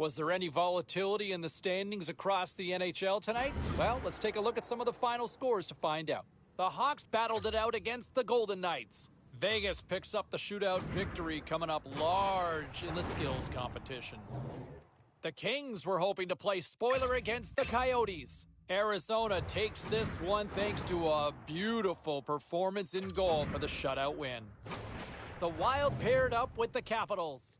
Was there any volatility in the standings across the NHL tonight? Well, let's take a look at some of the final scores to find out. The Hawks battled it out against the Golden Knights. Vegas picks up the shootout victory, coming up large in the skills competition. The Kings were hoping to play spoiler against the Coyotes. Arizona takes this one thanks to a beautiful performance in goal for the shutout win. The Wild paired up with the Capitals.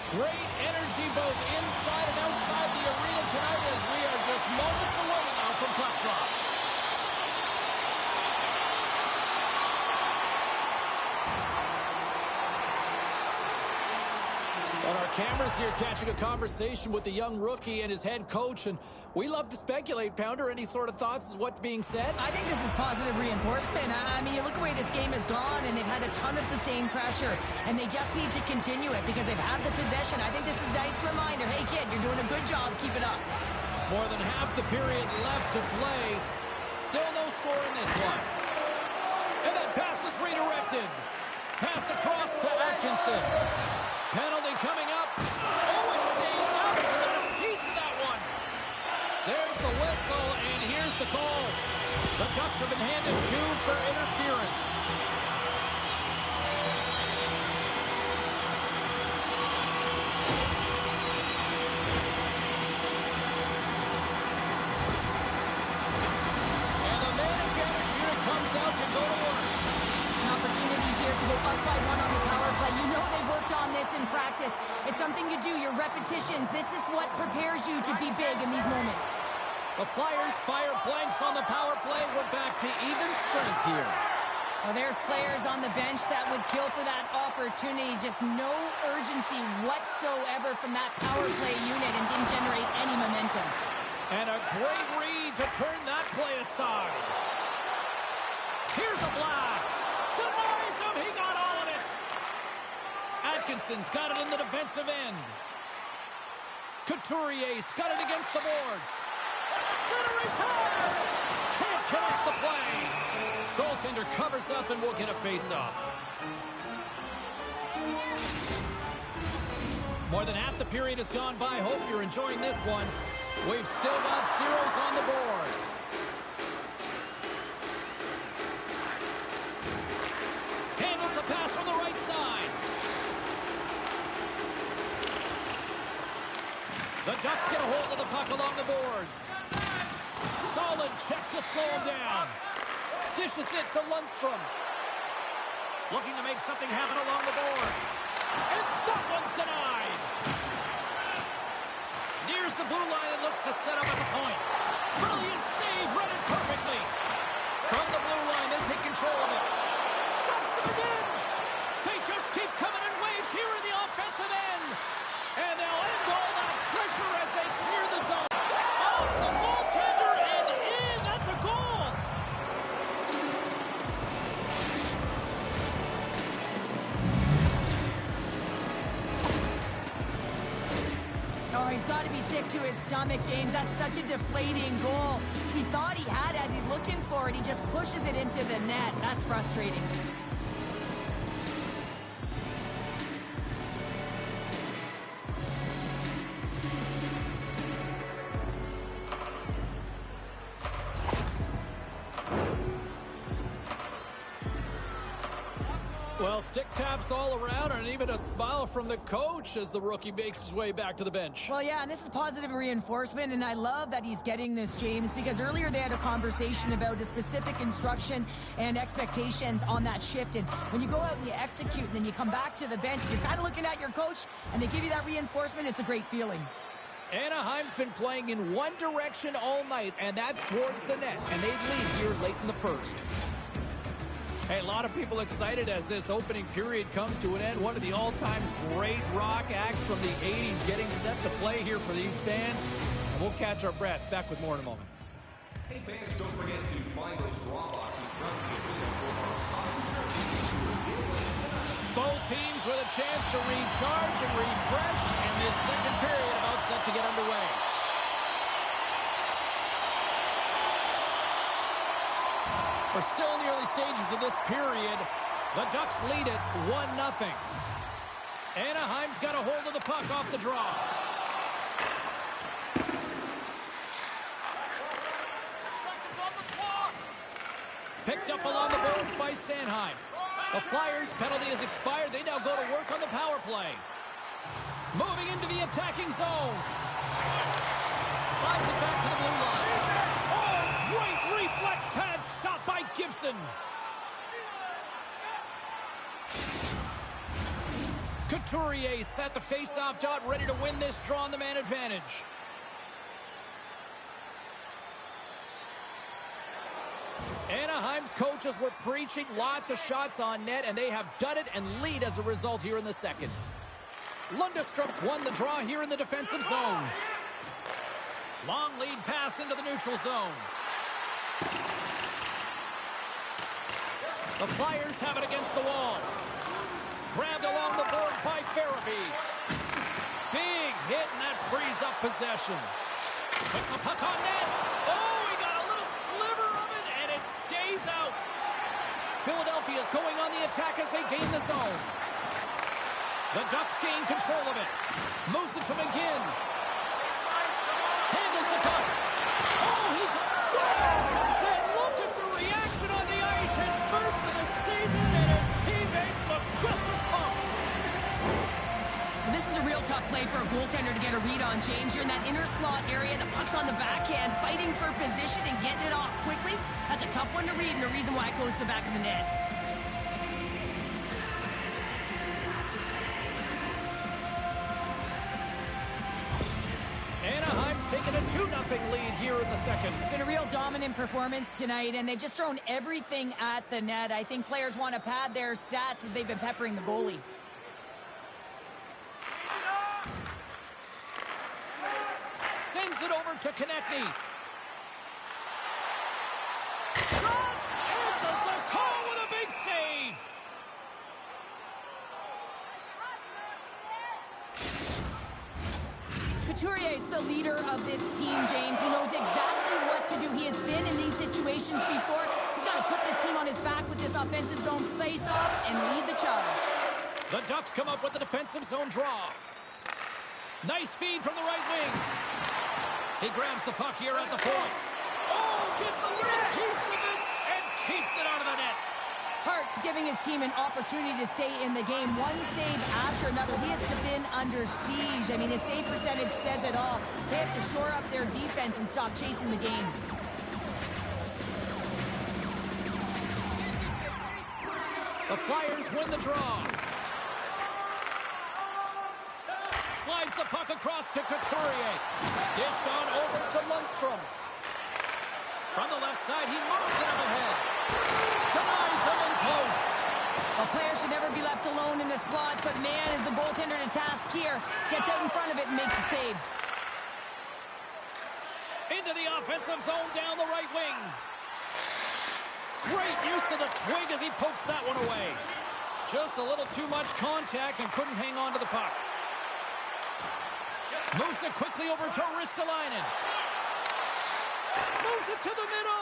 Great energy both inside and outside the arena tonight as we are just moments away now from puck drop. On our cameras here catching a conversation with the young rookie and his head coach, and we love to speculate. Pounder, any sort of thoughts as what's being said? I think this is positive reinforcement. I mean, you look the way this game has gone, and they've had a ton of sustained pressure, and they just need to continue it because they've had the possession. I think this is a nice reminder. Hey, kid, you're doing a good job. Keep it up. More than half the period left to play. Still no score in this one. And that pass is redirected. Pass across to Atkinson. Penalty coming up. Oh, it stays out. Another piece of that one. There's the whistle, and here's the call. The Ducks have been handed 2 for interference. And the man advantage unit comes out to go to work. An opportunity here to go up by 1 on the power play. You know they worked on this in practice. It's something you do, your repetitions. This is what prepares you to be big in these moments. The Flyers fire blanks on the power play. We're back to even strength here. Well, there's players on the bench that would kill for that opportunity. Just no urgency whatsoever from that power play unit and didn't generate any momentum. And a great read to turn that play aside. Here's a blast. Denies him. He got all of it. Atkinson's got it in the defensive end. Couturier's got it against the boards. Centering pass. Can't connect the play. Goaltender covers up and will get a face-off. More than half the period has gone by. Hope you're enjoying this one. We've still got zeros on the board. Handles the pass from the right side. The Ducks get a hold of the puck along the boards. Solid check to slow him down. Dishes it to Lundstrom. Looking to make something happen along the boards. And that one's denied. Nears the blue line and looks to set up at the point. Brilliant save, read it perfectly. From the blue line, they take control of it. Stuffs them again. They just keep coming in waves here in the offensive end. And they'll end all that pressure as they clear the zone. Off the goaltender and in. That's a goal. Oh, he's got to be sick to his stomach, James. That's such a deflating goal. He thought he had as he's looking for it. He just pushes it into the net. That's frustrating. Well, stick taps all around and even a smile from the coach as the rookie makes his way back to the bench. Well, yeah, and this is positive reinforcement, and I love that he's getting this, James, because earlier they had a conversation about the specific instruction and expectations on that shift, and when you go out and you execute and then you come back to the bench, you're kind of looking at your coach, and they give you that reinforcement. It's a great feeling. Anaheim's been playing in one direction all night, and that's towards the net, and they lead here late in the first. Hey, a lot of people excited as this opening period comes to an end. One of the all-time great rock acts from the 80s getting set to play here for these fans. We'll catch our breath. Back with more in a moment. Hey fans, don't forget to find those draw boxes from the arena for our hockey jerseys. Both teams with a chance to recharge and refresh, and this second period about set to get underway. We're still in the early stages of this period. The Ducks lead it 1-0. Anaheim's got a hold of the puck off the draw. Picked up along the boards by Sanheim. The Flyers' penalty has expired. They now go to work on the power play. Moving into the attacking zone. Slides it back to the blue line. Oh, great reflex pad stop by Gibson. Couturier set the face-off dot, ready to win this draw on the man advantage. Anaheim's coaches were preaching lots of shots on net, and they have done it and lead as a result here in the second. Lundstrom's won the draw here in the defensive zone. Long lead pass into the neutral zone. The Flyers have it against the wall. Grabbed along the board by Farabee. Big hit, and that frees up possession. Puts the puck on net. Oh, he got a little sliver of it, and it stays out. Philadelphia's going on the attack as they gain the zone. The Ducks gain control of it. Moves it to McGinn. Handles the puck. Oh, he scores! And look at the reaction on the ice. His first of the season, and his teammates look just as pumped. This is a real tough play for a goaltender to get a read on, James. You're in that inner slot area. The puck's on the backhand, fighting for position and getting it off quickly. That's a tough one to read, and the reason why it goes to the back of the net. Anaheim's taken a 2-0 lead here in the second. Been a real dominant performance tonight, and they've just thrown everything at the net. I think players want to pad their stats as they've been peppering the goalie. Sends it over to Konechny. Answers the call with a big save. Couturier is the leader of this team, James. He knows exactly what to do. He has been in these situations before. He's got to put this team on his back with this offensive zone face-off and lead the charge. The Ducks come up with the defensive zone draw. Nice feed from the right wing. He grabs the puck here at the point. Oh, gets a little piece of it and keeps it out of the net. Hart's giving his team an opportunity to stay in the game. One save after another. He has been under siege. I mean, his save percentage says it all. They have to shore up their defense and stop chasing the game. The Flyers win the draw. Slides the puck across to Couturier. Dished on over to Lundstrom. From the left side, he moves it up ahead. Denies him in close. A player should never be left alone in the slot, but man, is the goaltender to task here. Gets out in front of it and makes a save. Into the offensive zone down the right wing. Great use of the twig as he pokes that one away. Just a little too much contact and couldn't hang on to the puck. Moves it quickly over to Ristolainen. Moves it to the middle.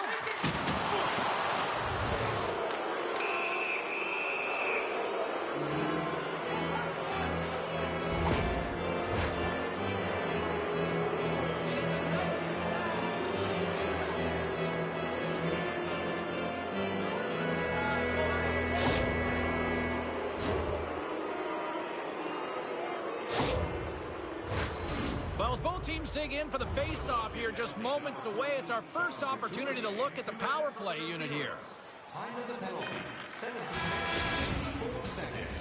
Well, as both teams dig in for the face-off here, just moments away, it's our first opportunity to look at the power play unit here. Time of the penalty, 17 seconds.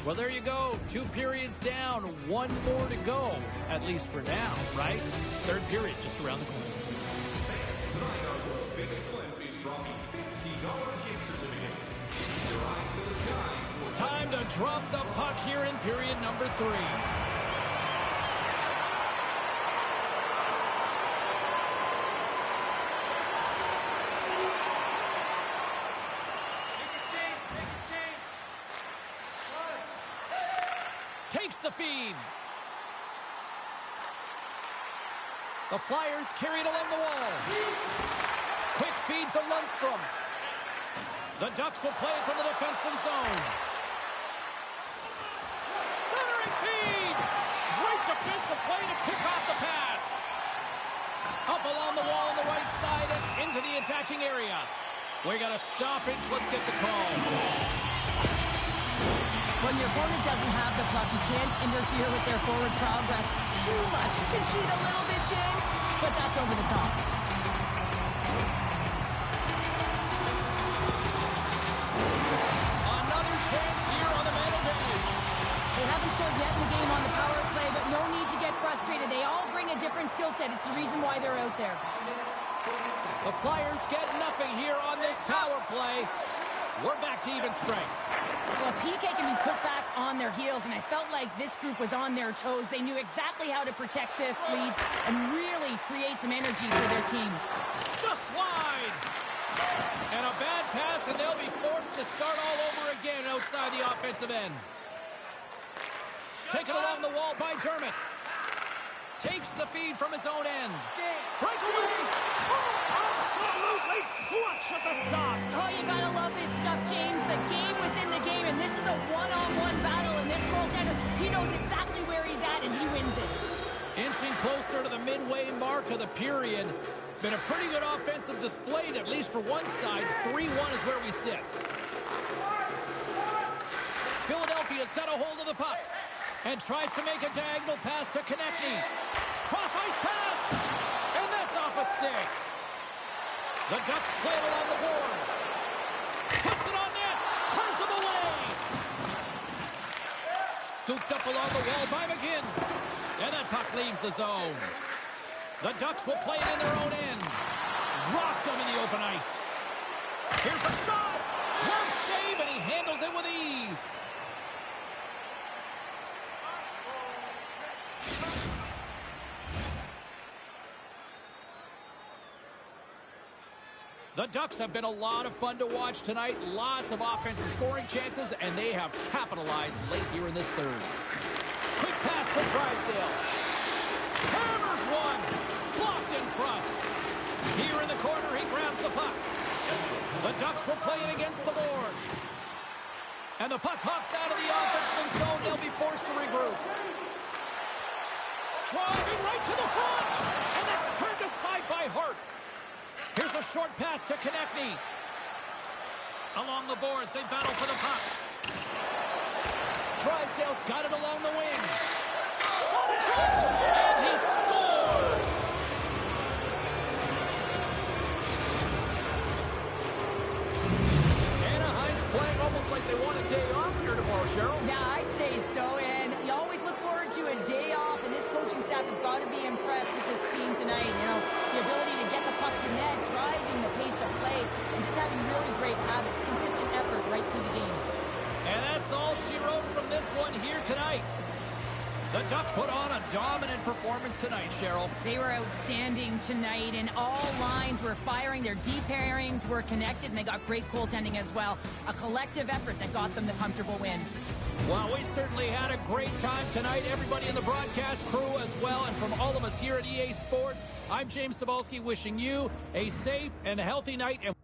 Well, there you go. 2 periods down, 1 more to go, at least for now, right? Third period just around the corner. Tonight, our world famous blimp is dropping $50 gift certificates. Your eyes to the sky. Time to drop the puck here in period number 3. Takes the feed. The Flyers carry it along the wall. Quick feed to Lundstrom. The Ducks will play it from the defensive zone. Centering feed. Great defensive play to pick off the pass. Up along the wall on the right side and into the attacking area. We got a stoppage. Let's get the call. When your opponent doesn't have the puck, you can't interfere with their forward progress too much. You can cheat a little bit, James, but that's over the top. Another chance here on the man advantage. They haven't scored yet in the game on the power play, but no need to get frustrated. They all bring a different skill set. It's the reason why they're out there. The Flyers get nothing here on this power play. We're back to even strength. Well, PK can be put back on their heels, and I felt like this group was on their toes. They knew exactly how to protect this lead and really create some energy for their team. Just wide. And a bad pass, and they'll be forced to start all over again outside the offensive end. Taken along the wall by Dermott. Takes the feed from his own end. Breakaway. Oh, absolutely clutch at the stop. Oh, you gotta love this stuff, James. The game within the game, and this is a one-on-one battle, and this goaltender, he knows exactly where he's at, and he wins it. Inching closer to the midway mark of the period. Been a pretty good offensive display, at least for one side. 3-1 is where we sit. Philadelphia's got a hold of the puck and tries to make a diagonal pass to Konechny. Cross-ice pass, and that's off a stick. The Ducks play it along the boards. Puts it on net, turns him away. Scooped up along the wall by McGinn. And that puck leaves the zone. The Ducks will play it in their own end. Rocked him in the open ice. Here's a shot. Close save, and he handles it with ease. The Ducks have been a lot of fun to watch tonight. Lots of offensive scoring chances, and they have capitalized late here in this third. Quick pass for Drysdale. Hammers one. Blocked in front. Here in the corner, he grabs the puck. The Ducks will play it against the boards. And the puck hops out of the offensive zone. They'll be forced to regroup. Driving right to the front. And that's turned aside by Hart. Here's a short pass to Konechny. Along the boards, they battle for the puck. Drysdale's got it along the wing. Shot it shot! And he scores! Anaheim's playing almost like they want a day off here tomorrow, Cheryl. Yeah, I'd say so, and you always look forward to a day off, and this coaching staff has got to be impressed with this team tonight. You know, the ability to get the puck to net, driving the pace of play, and just having really great habits, consistent effort right through the games. And that's all she wrote from this one here tonight. The Ducks put on a dominant performance tonight, Cheryl. They were outstanding tonight, and all lines were firing. Their deep pairings were connected, and they got great goaltending as well. A collective effort that got them the comfortable win. Well, we certainly had a great time tonight. Everybody in the broadcast crew as well. And from all of us here at EA Sports, I'm James Cebulski wishing you a safe and healthy night. And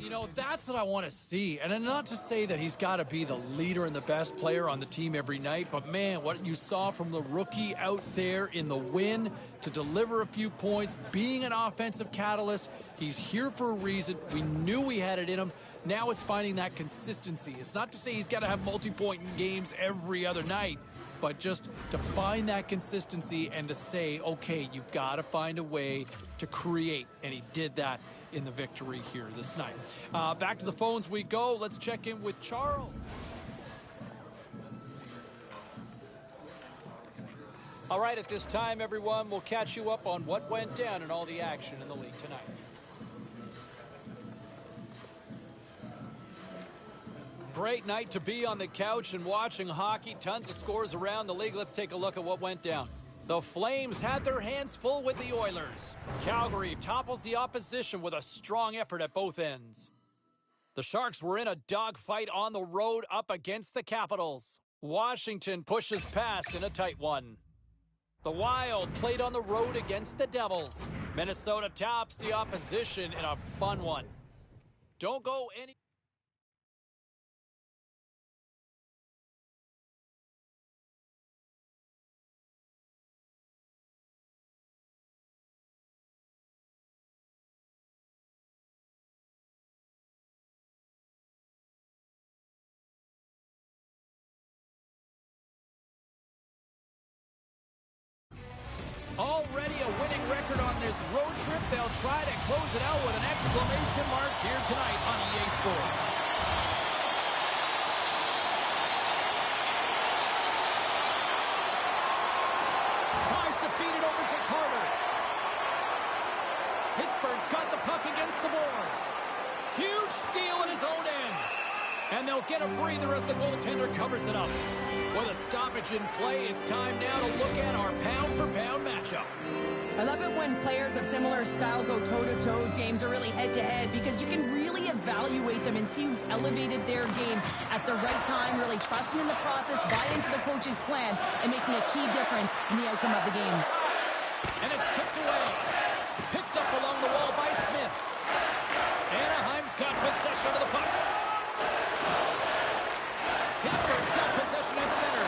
you know, that's what I want to see. And not to say that he's got to be the leader and the best player on the team every night, but man, what you saw from the rookie out there in the win to deliver a few points, being an offensive catalyst, he's here for a reason. We knew we had it in him. Now it's finding that consistency. It's not to say he's got to have multi-point games every other night, but just to find that consistency and to say, okay, you've got to find a way to create. And he did that in the victory here this night. Back to the phones we go. Let's check in with Charles. All right, at this time, everyone, we'll catch you up on what went down in all the action in the league tonight. great night to be on the couch and watching hockey. Tons of scores around the league. Let's take a look at what went down. The Flames had their hands full with the Oilers. Calgary topples the opposition with a strong effort at both ends. The Sharks were in a dogfight on the road up against the Capitals. Washington pushes past in a tight one. The Wild played on the road against the Devils. Minnesota tops the opposition in a fun one. Don't go any... Already a winning record on this road trip. They'll try to close it out with an exclamation mark here tonight on EA Sports. Tries to feed it over to Carter. Pittsburgh's got the puck against the boards. Huge steal in his own end. And they'll get a breather as the goaltender covers it up. With a stoppage in play, it's time now to look at our pound-for-pound matchup. I love it when players of similar style go toe-to-toe, James, or really head-to-head, because you can really evaluate them and see who's elevated their game at the right time, really trusting in the process, buy into the coach's plan, and making a key difference in the outcome of the game. And it's tipped away. Picked up along the wall by Smith. Anaheim's got possession of the puck. Pittsburgh's got possession at center.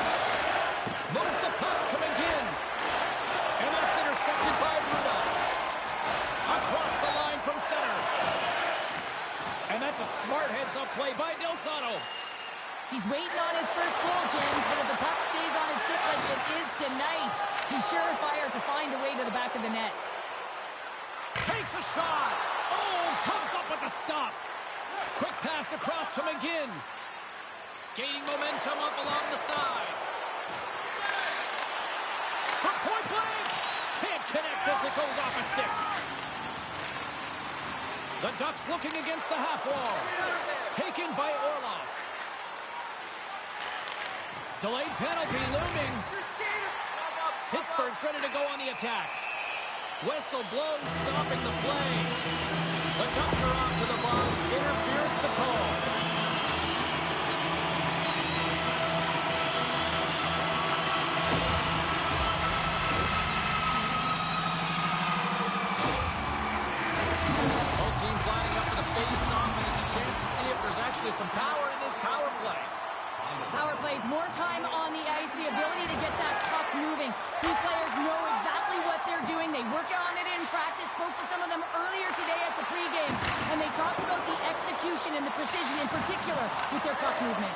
Moves the puck to McGinn. And that's intercepted by Rudolph. Across the line from center. And that's a smart heads-up play by Del Zotto. He's waiting on his first goal, James, but if the puck stays on his stick like it is tonight, he's surefire to find a way to the back of the net. Takes a shot. Oh, comes up with a stop. Quick pass across to McGinn. Gaining momentum up along the side. From point blank. Can't connect as it goes off a stick. The Ducks looking against the half wall. Taken by Orlov. Delayed penalty looming. Pittsburgh's ready to go on the attack. Whistle blows, stopping the play. The Ducks are off to the box. Interference the call. Both teams lining up for the face-off, and it's a chance to see if there's actually some power in this power play. Power plays, more time on the ice, the ability to get that puck moving. These players know exactly what they're doing. They work on it in practice. Spoke to some of them earlier today at the pregame, and they talked about the execution and the precision in particular with their puck movement.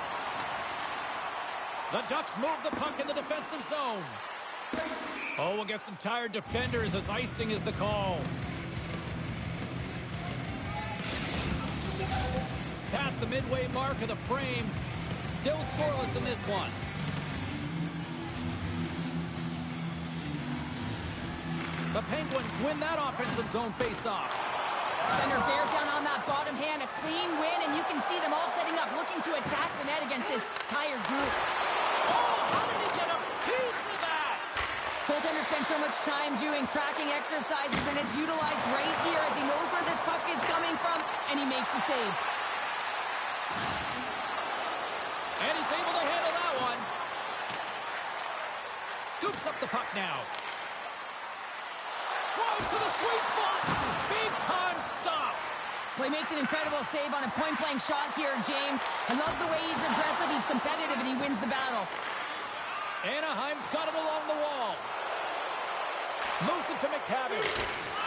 The Ducks move the puck in the defensive zone. Oh, we'll get some tired defenders as icing is the call. Past the midway mark of the frame. Still scoreless in this one. The Penguins win that offensive zone face-off. Center bears down on that bottom hand, a clean win, and you can see them all setting up, looking to attack the net against this tired group. Oh, how did he get a piece of that? Goaltender spends so much time doing tracking exercises, and it's utilized right here as he knows where this puck is coming from, and he makes the save. And he's able to handle that one. Scoops up the puck now. Drives to the sweet spot. Big time stop. Well, he makes an incredible save on a point-blank shot here, James. I love the way he's aggressive, he's competitive, and he wins the battle. Anaheim's got it along the wall. Moves it to McTavish.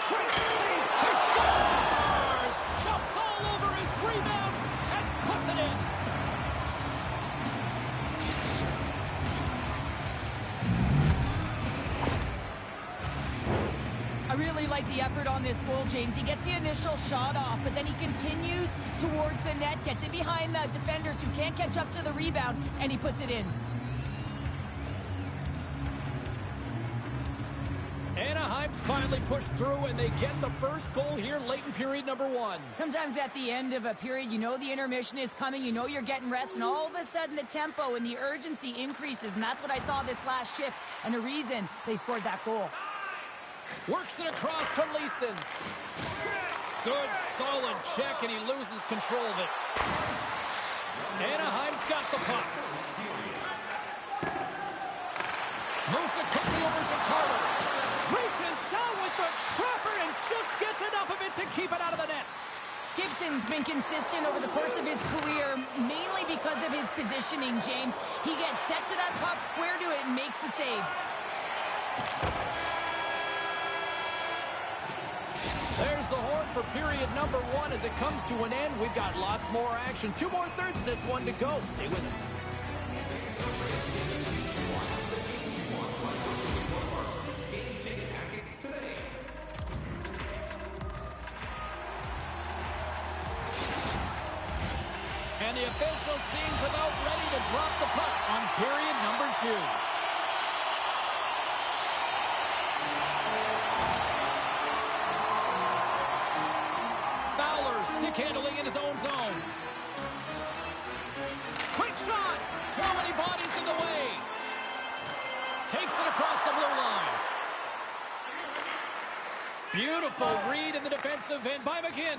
Great save. He scores! Jumps all over his rebound and puts it in. I really like the effort on this goal, James. He gets the initial shot off, but then he continues towards the net, gets it behind the defenders who can't catch up to the rebound, and he puts it in. Anaheim's finally pushed through, and they get the first goal here late in period number 1. Sometimes at the end of a period, you know the intermission is coming, you know you're getting rest, and all of a sudden the tempo and the urgency increases, and that's what I saw this last shift, and the reason they scored that goal. Works it across to Leeson. Good, solid check, and he loses control of it. Anaheim's got the puck. Moves it quickly over to Carter. Reaches out with the trapper and just gets enough of it to keep it out of the net. Gibson's been consistent over the course of his career, mainly because of his positioning, James. He gets set to that puck, square to it, and makes the save. There's the horn for period number 1 as it comes to an end. We've got lots more action. 2 more thirds of this one to go. Stay with us. And the official seems about ready to drop the puck on period number 2. Fowler stick handling in his own zone. Quick shot. Too many bodies in the way. Takes it across the blue line. Beautiful read in the defensive end by McGinn.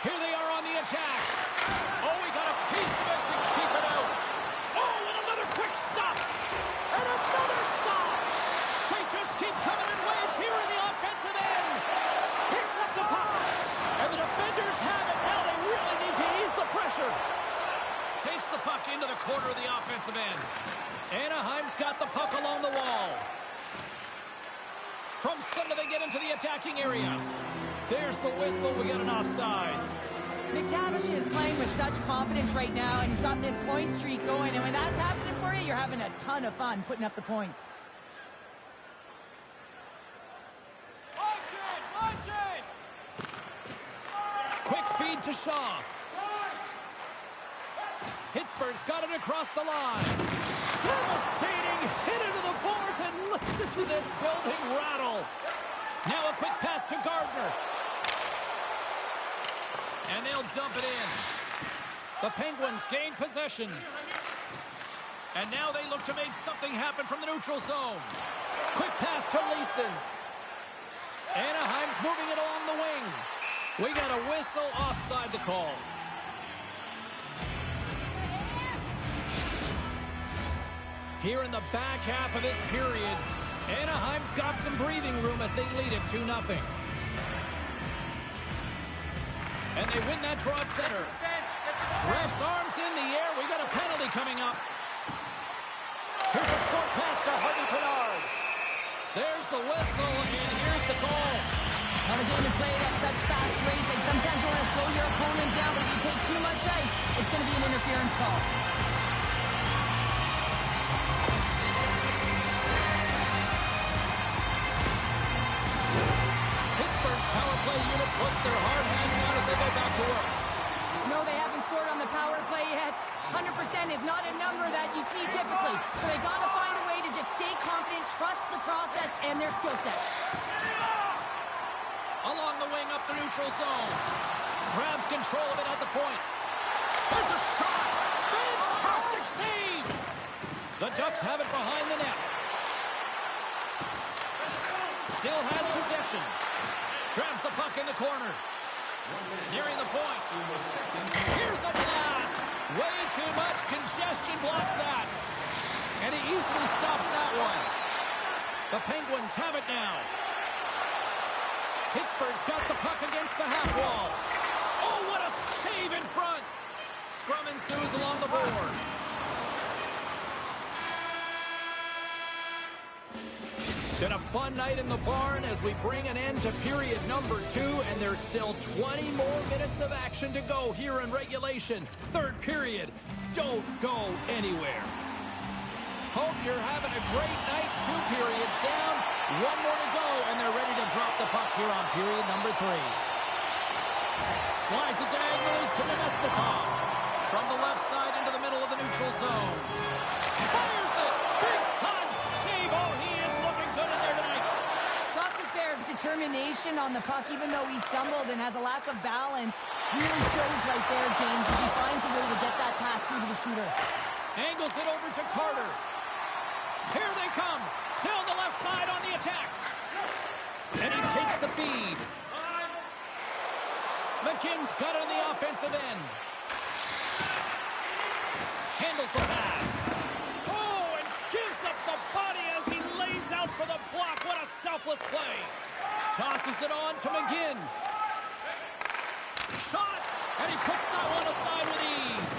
Here they are on the attack. Oh, he got a piece of it to keep it out. Oh, and another quick stop. And another stop. They just keep coming in waves here in the offensive end. Picks up the puck. And the defenders have it. Now they really need to ease the pressure. Takes the puck into the corner of the offensive end. Anaheim's got the puck along the wall. From center they get into the attacking area. There's the whistle. We got an offside. McTavish is playing with such confidence right now, and he's got this point streak going, and when that's happening for you, you're having a ton of fun putting up the points. Watch it! Quick feed to Shaw. Pittsburgh's got it across the line. Devastating hit into the boards, and listen to this building rattle. Now a quick pass to Gardner. And they'll dump it in. The Penguins gain possession. And now they look to make something happen from the neutral zone. Quick pass to Leeson. Anaheim's moving it along the wing. We got a whistle offside to call. Here in the back half of this period, Anaheim's got some breathing room as they lead it 2-0. And they win that draw at center. Ref's arms in the air. We got a penalty coming up. Here's a short pass to Harvey Pinard. There's the whistle, and here's the call. Now the game is played at such fast rate that sometimes you want to slow your opponent down, but if you take too much ice, it's going to be an interference call. Power play unit puts their hard hands on as they go back to work. No, they haven't scored on the power play yet. 100% is not a number that you see typically. So they got to find a way to just stay confident, trust the process and their skill sets. Along the wing up the neutral zone. Grabs control of it at the point. There's a shot. Fantastic save. The Ducks have it behind the net. Still has possession. Grabs the puck in the corner. Nearing the point. Here's a blast. Way too much congestion blocks that. And he easily stops that one. The Penguins have it now. Pittsburgh's got the puck against the half wall. Oh, what a save in front. Scrum ensues along the boards. Been a fun night in the barn as we bring an end to period number 2, and there's still 20 more minutes of action to go here in regulation. Third period. Don't go anywhere. Hope you're having a great night. 2 periods down, 1 more to go, and they're ready to drop the puck here on period number 3. Slides it diagonally to Nemestikov. From the left side into the middle of the neutral zone. Fires it! Big time save! Oh, he is looking good in there tonight. determination on the puck, even though he stumbled and has a lack of balance, really shows right there, James, as he finds a way to get that pass through to the shooter. Angles it over to Carter. Here they come. Down the left side on the attack. And he takes the feed. McKinn's got it on the offensive end. Handles the pass. Oh, and gives up the body as he lays out for the block. What a selfless play. Tosses it on to McKinn. Shot, and he puts that one aside with ease.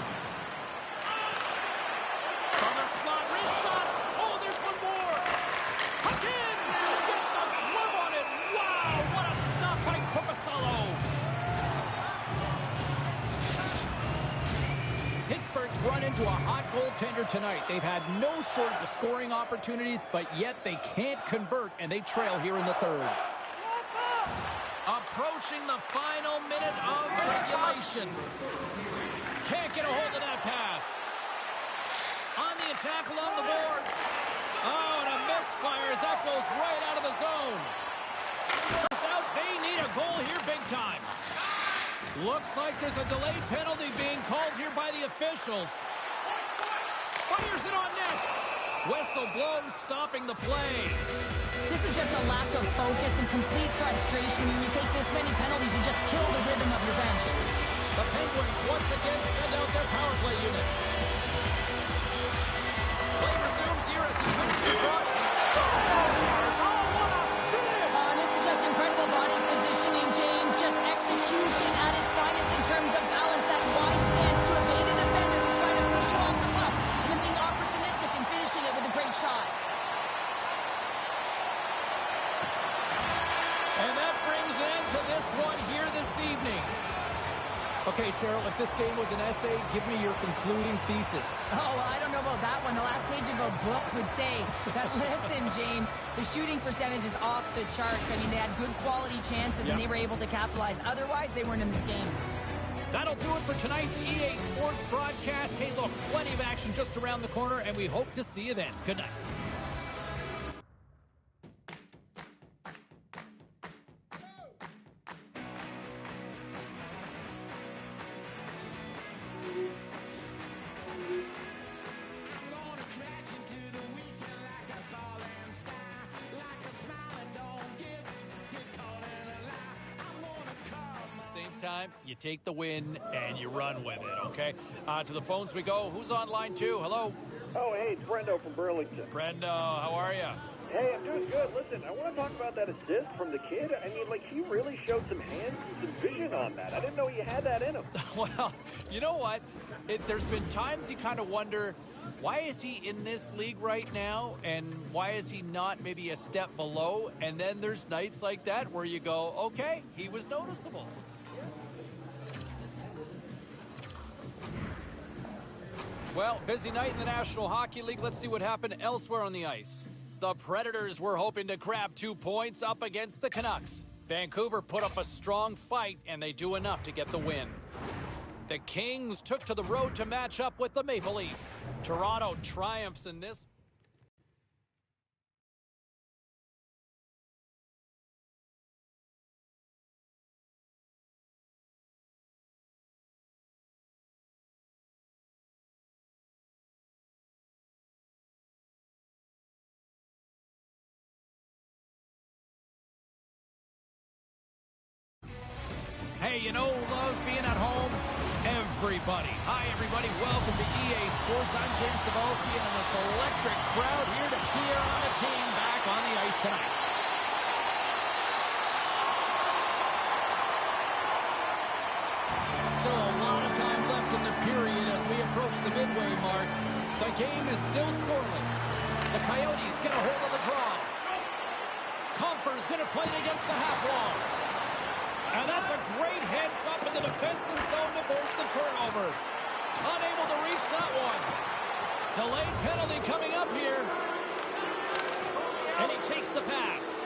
From the slot, wrist shot. Oh, there's one more. McKinn gets a glove on it. Wow, what a stop by Korpisalo. Pittsburgh's run into a hot goaltender tonight. They've had no shortage of scoring opportunities, but yet they can't convert, and they trail here in the third. Approaching the final minute of regulation. Can't get a hold of that pass. On the attack along the boards. Oh, and a misfire as that goes right out of the zone. Out, they need a goal here big time. Looks like there's a delayed penalty being called here by the officials. Fires it on net. Whistle blown, stopping the play. This is just a lack of focus and complete frustration. When you take this many penalties, you just kill the rhythm of your bench. The Penguins once again send out their power play unit. Play resumes here as he wins the draw. Scores! Oh, what a finish! This is just incredible body positioning, James. Just execution at its finest in terms of balance. That wide stance to evade a defender who's trying to push you off the puck, and then being opportunistic and finishing it with a great shot. And that brings an end to this one here this evening. Okay, Cheryl, if this game was an essay, give me your concluding thesis. Oh, well, I don't know about that one. The last page of a book would say that, listen, James, the shooting percentage is off the charts. I mean, they had good quality chances, and they were able to capitalize. Otherwise, they weren't in this game. That'll do it for tonight's EA Sports broadcast. Hey, look, plenty of action just around the corner, and we hope to see you then. Good night. Time, you take the win and you run with it, okay? To the phones we go. Who's on line 2? Hello? Oh, hey, it's Brendo from Burlington. Brendo, how are you? Hey, I'm doing good. Listen, I want to talk about that assist from the kid. I mean, like, he really showed some hands and some vision on that. I didn't know he had that in him. Well, you know what? There's been times you kind of wonder, why is he in this league right now, and why is he not maybe a step below? And then there's nights like that where you go, okay, he was noticeable. Well, busy night in the National Hockey League. Let's see what happened elsewhere on the ice. The Predators were hoping to grab 2 points up against the Canucks. Vancouver put up a strong fight, and they do enough to get the win. The Kings took to the road to match up with the Maple Leafs. Toronto triumphs in this. Hey, you know who loves being at home? Everybody. Hi, everybody. Welcome to EA Sports. I'm James Cebulski, and it's an electric crowd here to cheer on the team back on the ice tonight. Still a lot of time left in the period as we approach the midway mark. The game is still scoreless. The Coyotes get a hold of the draw. Compher's going to play it against the half wall. And that's a great heads up in the defensive zone to force the turnover. Unable to reach that one. Delayed penalty coming up here. And he takes the pass.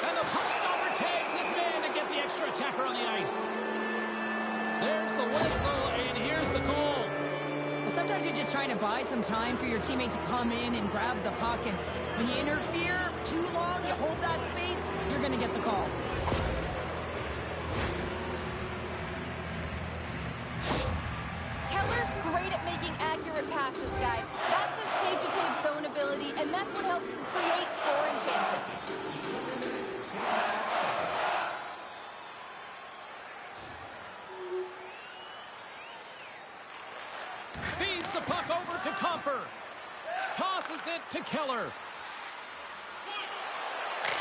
And the puck stopper tags his man to get the extra attacker on the ice. There's the whistle, and here's the call. Well, sometimes you're just trying to buy some time for your teammate to come in and grab the puck, and When you interfere too long, you hold that space, you're going to get the call. Keller's great at making accurate passes, guys. That's his tape-to-tape zone ability, and that's what helps him create scoring chances. Feeds the puck over to Comper. Tosses it to Keller.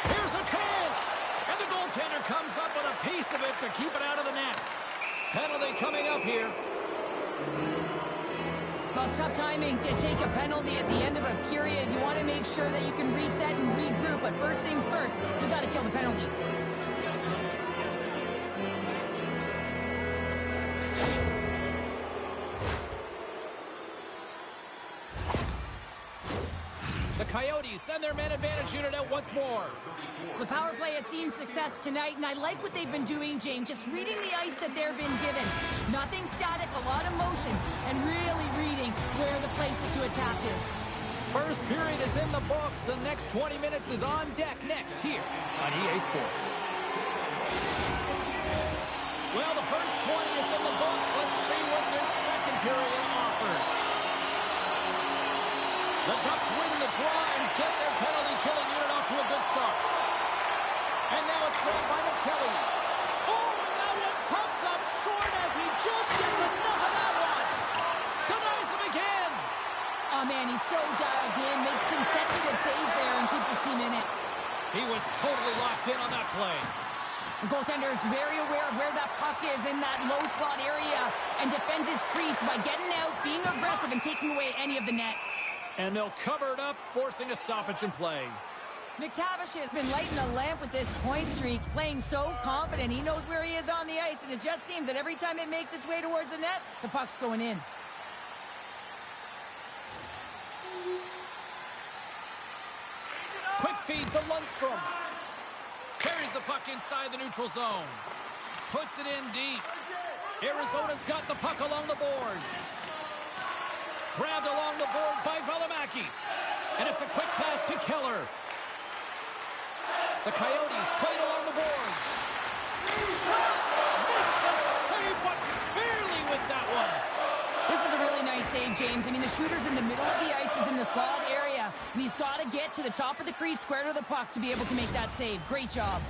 Here's a chance. And the goaltender comes up with a piece of it to keep it out of the net. Penalty coming up here. Well, it's tough timing to take a penalty at the end of a period. You want to make sure that you can reset and regroup, but first things first, you got to kill the penalty. The Coyotes send their man advantage unit out once more. The power play has seen success tonight, and I like what they've been doing, James. Just reading the ice that they've been given. Nothing static, a lot of motion, and really reading where the places to attack is. First period is in the books. The next 20 minutes is on deck next here on EA Sports. Well, the first 20 is in the books. Let's see what this second period offers. The Ducks win the draw and get their penalty-killing unit off to a good start. And now it's played by Michelli. Oh, and that one pumps up short as he just gets enough of that one. Denies him again. Oh, man, he's so dialed in, makes consecutive saves there and keeps his team in it. He was totally locked in on that play. The goaltender is very aware of where that puck is in that low slot area and defends his crease by getting out, being aggressive, and taking away any of the net. And they'll cover it up, forcing a stoppage in play. McTavish has been lighting the lamp with this point streak, playing so confident. He knows where he is on the ice, and it just seems that every time it makes its way towards the net, the puck's going in. Quick feed to Lundstrom. Carries the puck inside the neutral zone. Puts it in deep. Arizona's got the puck along the boards. Grabbed along the board by Valimaki. And it's a quick pass to Keller. The Coyotes played along the boards. Shot! Makes a save, but barely with that one. This is a really nice save, James. I mean, the shooter's in the middle of the ice. He's in the slot area. And he's got to get to the top of the crease, square to the puck, to be able to make that save. Great job.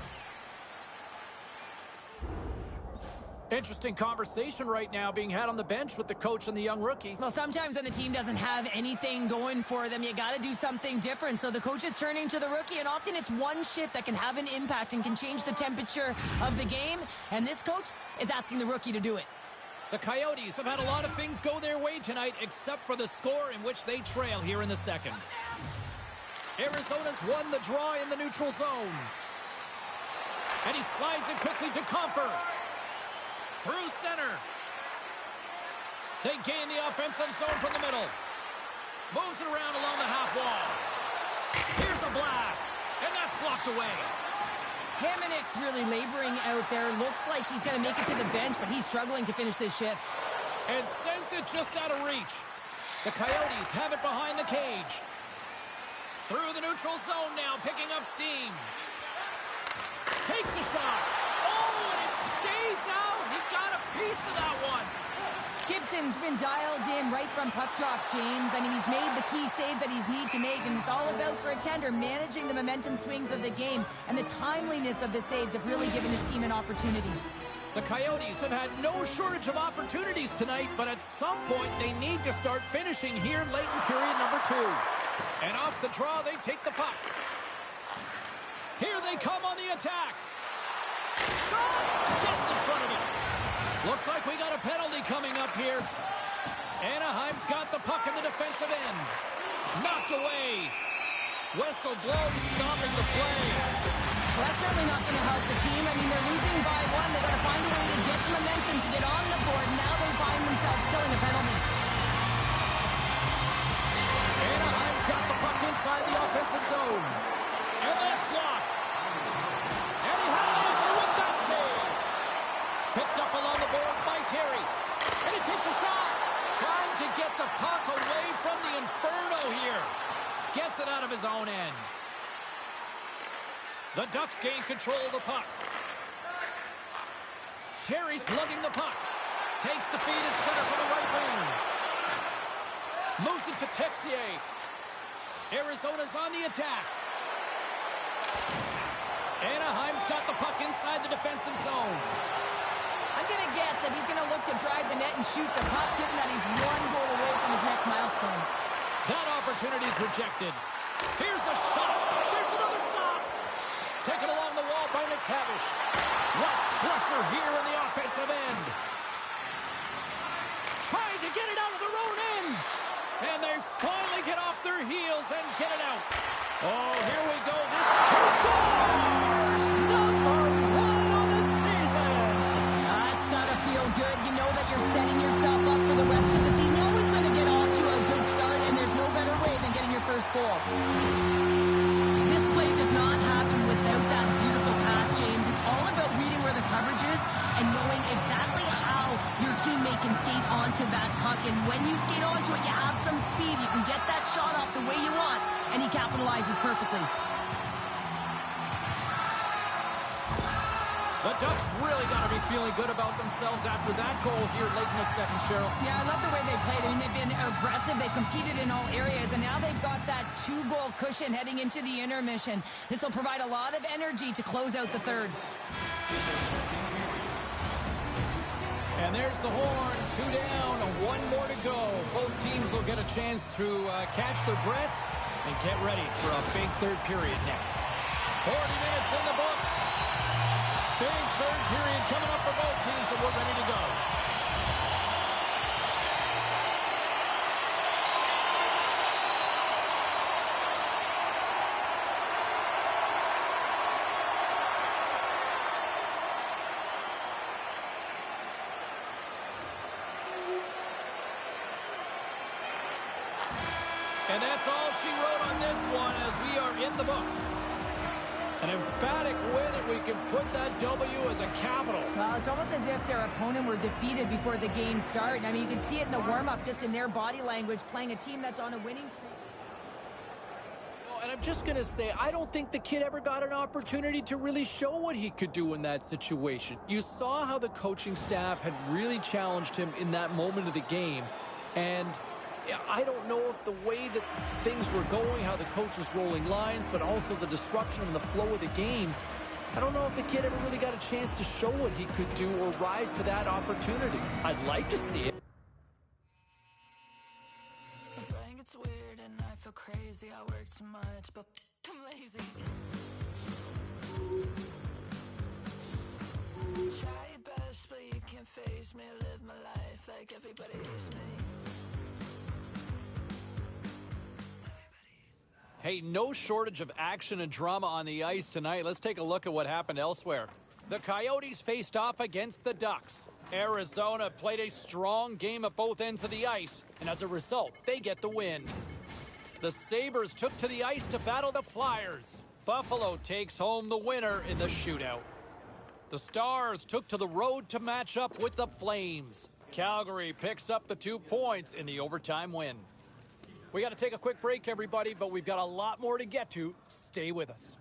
Interesting conversation right now being had on the bench with the coach and the young rookie. Well, sometimes when the team doesn't have anything going for them, you got to do something different. So the coach is turning to the rookie, and often it's one shift that can have an impact and can change the temperature of the game. And this coach is asking the rookie to do it. The Coyotes have had a lot of things go their way tonight, except for the score in which they trail here in the second. Arizona's won the draw in the neutral zone. And he slides it quickly to Comper. Through center. They gain the offensive zone from the middle. Moves it around along the half wall. Here's a blast. And that's blocked away. Hamonic's really laboring out there. Looks like he's going to make it to the bench, but he's struggling to finish this shift. And sends it just out of reach. The Coyotes have it behind the cage. Through the neutral zone now, picking up steam. Takes a shot. Oh, and it stays out. He got a piece of that one. Gibson's been dialed in right from puck drop, James. I mean, he's made the key saves that he's need to make, and it's all about, for a tender, managing the momentum swings of the game, and the timeliness of the saves have really given his team an opportunity. The Coyotes have had no shortage of opportunities tonight, but at some point they need to start finishing here late in period number 2. And off the draw, they take the puck. Here they come on the attack. Shot! Gets in front of it. Looks like we got a penalty coming up here. Anaheim's got the puck in the defensive end. Knocked away. Whistle blows, stopping the play. Well, that's certainly not going to help the team. I mean, they're losing by 1. They've got to find a way to get some momentum to get on the board. Now they find themselves killing a penalty. Anaheim's got the puck inside the offensive zone. And that's blocked. And he had an answer with that save. Picked up along the boards by Terry. And he takes a shot. Trying to get the puck away from the Inferno here. Gets it out of his own end. The Ducks gain control of the puck. Terry's lugging the puck. Takes the feed at center for the right wing. Moves it to Texier. Arizona's on the attack. Anaheim's got the puck inside the defensive zone. I'm going to guess that he's going to look to drive the net and shoot the puck, given that he's one goal away from his next milestone. That opportunity's rejected. Here's a shot. There's another stop. Taken along the wall by McTavish. What pressure here in the offensive end. Trying to get it out of their own end. And they finally get off their heels and get it out. Oh, here we go. Who scores? Number one on the season. That's got to feel good. You know that you're setting yourself up for the rest of the season. You always want to get off to a good start, and there's no better way than getting your first goal. This play does not happen without that beautiful pass, James. It's all about reading where the coverage is and knowing exactly how your teammate can skate onto that puck. And when you skate onto it, you have some speed. You can get that shot off the way you want, and he capitalizes perfectly. The Ducks really got to be feeling good about themselves after that goal here late in the second, Cheryl. Yeah, I love the way they played. I mean, they've been aggressive. They competed in all areas, and now they've got that 2-goal cushion heading into the intermission. This will provide a lot of energy to close out the third. And there's the horn. 2 down, 1 more to go. Both teams will get a chance to catch their breath and get ready for a big third period next. 40 minutes in the books. Big third period coming up for both teams, and we're ready to go. And that's all she wrote on this one as we are in the books. An emphatic win, and we can put that W as a capital. Well, it's almost as if their opponent were defeated before the game started. I mean, you can see it in the warm-up, just in their body language, playing a team that's on a winning streak. And I'm just going to say, I don't think the kid ever got an opportunity to really show what he could do in that situation. You saw how the coaching staff had really challenged him in that moment of the game. And I don't know if the way that things were going, how the coach was rolling lines, but also the disruption in the flow of the game, I don't know if the kid ever really got a chance to show what he could do or rise to that opportunity. I'd like to see it. It's weird and I feel crazy. I work too much, but I'm lazy. Try your best, but you can't face me. Live my life like everybody hates me. Hey, no shortage of action and drama on the ice tonight. Let's take a look at what happened elsewhere. The Coyotes faced off against the Ducks. Arizona played a strong game at both ends of the ice, and as a result, they get the win. The Sabres took to the ice to battle the Flyers. Buffalo takes home the winner in the shootout. The Stars took to the road to match up with the Flames. Calgary picks up the 2 points in the overtime win. We got to take a quick break, everybody, but we've got a lot more to get to. Stay with us.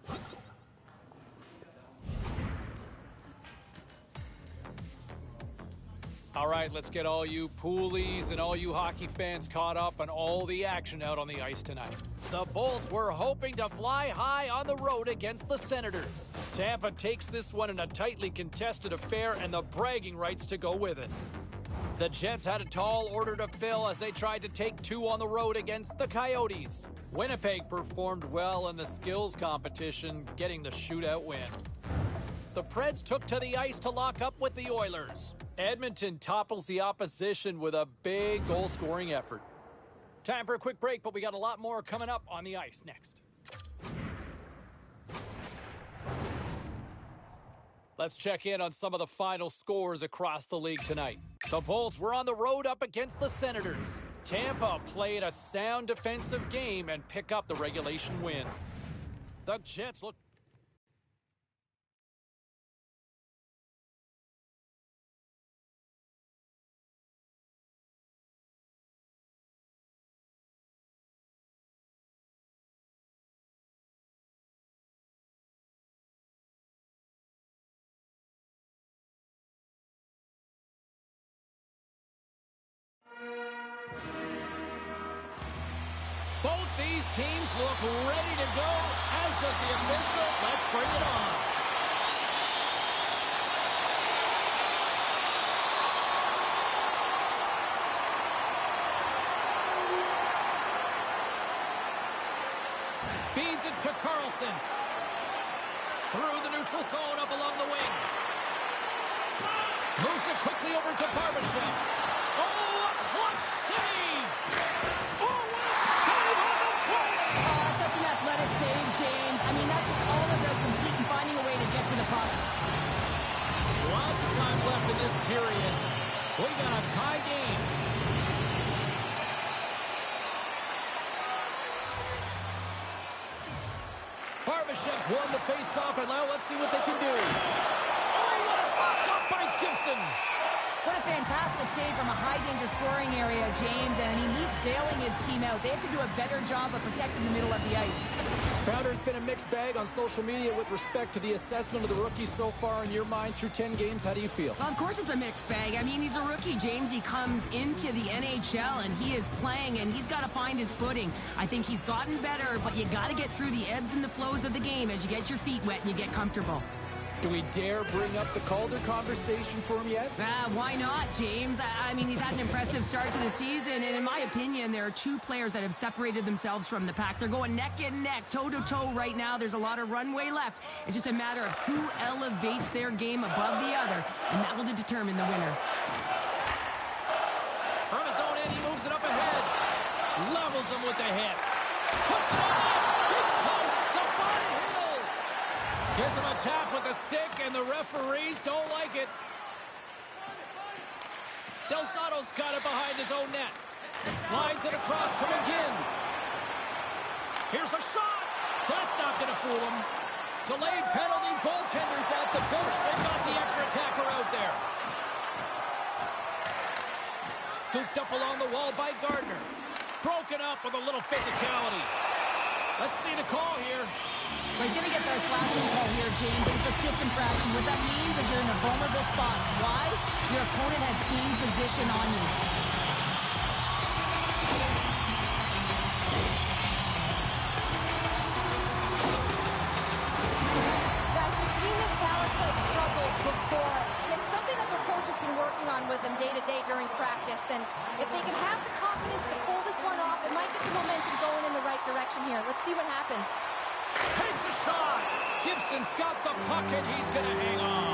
All right, let's get all you poolies and all you hockey fans caught up on all the action out on the ice tonight. The Bolts were hoping to fly high on the road against the Senators. Tampa takes this one in a tightly contested affair and the bragging rights to go with it. The Jets had a tall order to fill as they tried to take 2 on the road against the Coyotes. Winnipeg performed well in the skills competition, getting the shootout win. The Preds took to the ice to lock up with the Oilers. Edmonton topples the opposition with a big goal-scoring effort. Time for a quick break, but we got a lot more coming up on the ice next. Let's check in on some of the final scores across the league tonight. The Bolts were on the road up against the Senators. Tampa played a sound defensive game and pick up the regulation win. The Jets look Both these teams look ready to go, as does the official. Let's bring it on. Feeds it to Carlson. Through the neutral zone, up along the wing. Moves it quickly over to Barbashev. Oh, a clutch save! Oh, what a save on the play! Oh, such an athletic save, James. I mean, that's just all about completing, finding a way to get to the puck. Lots of time left in this period. We got a tie game. Barbashev's won the face-off, and now let's see what they can do. Oh, what a stop by Gibson! What a fantastic save from a high-danger scoring area, James. And, I mean, he's bailing his team out. They have to do a better job of protecting the middle of the ice. Crowder, it's been a mixed bag on social media with respect to the assessment of the rookie so far. In your mind, through 10 games, how do you feel? Well, of course it's a mixed bag. I mean, he's a rookie, James. He comes into the NHL, and he is playing, and he's got to find his footing. I think he's gotten better, but you got to get through the ebbs and the flows of the game as you get your feet wet and you get comfortable. Do we dare bring up the Calder conversation for him yet? Why not, James? I mean, he's had an impressive start to the season, and in my opinion, there are two players that have separated themselves from the pack. They're going neck and neck, toe-to-toe right now. There's a lot of runway left. It's just a matter of who elevates their game above the other, and that will determine the winner. From his own end, he moves it up ahead. Levels him with the hit. Puts it on net. Big time stuff on Hill. Gives him a tap with the stick, and the referees don't like it. Del Zotto's got it behind his own net. Slides it across to McGinn. Here's a shot. That's not going to fool him. Delayed penalty. Goaltender's at the bench. They've got the extra attacker out there. Scooped up along the wall by Gardner. Broken up with a little physicality. Let's see the call here. Well, he's going to get the slashing call here, James. It's a stick infraction. What that means is you're in a vulnerable spot. Why? Your opponent has gained position on you. Guys, we've seen this power play struggle before, and it's something that their coach has been working on with them day to day during practice. And if they can have the confidence to pull this one off, it might get the momentum going in the right direction here. Let's see what happens. Takes a shot. Gibson's got the puck, and he's going to hang on.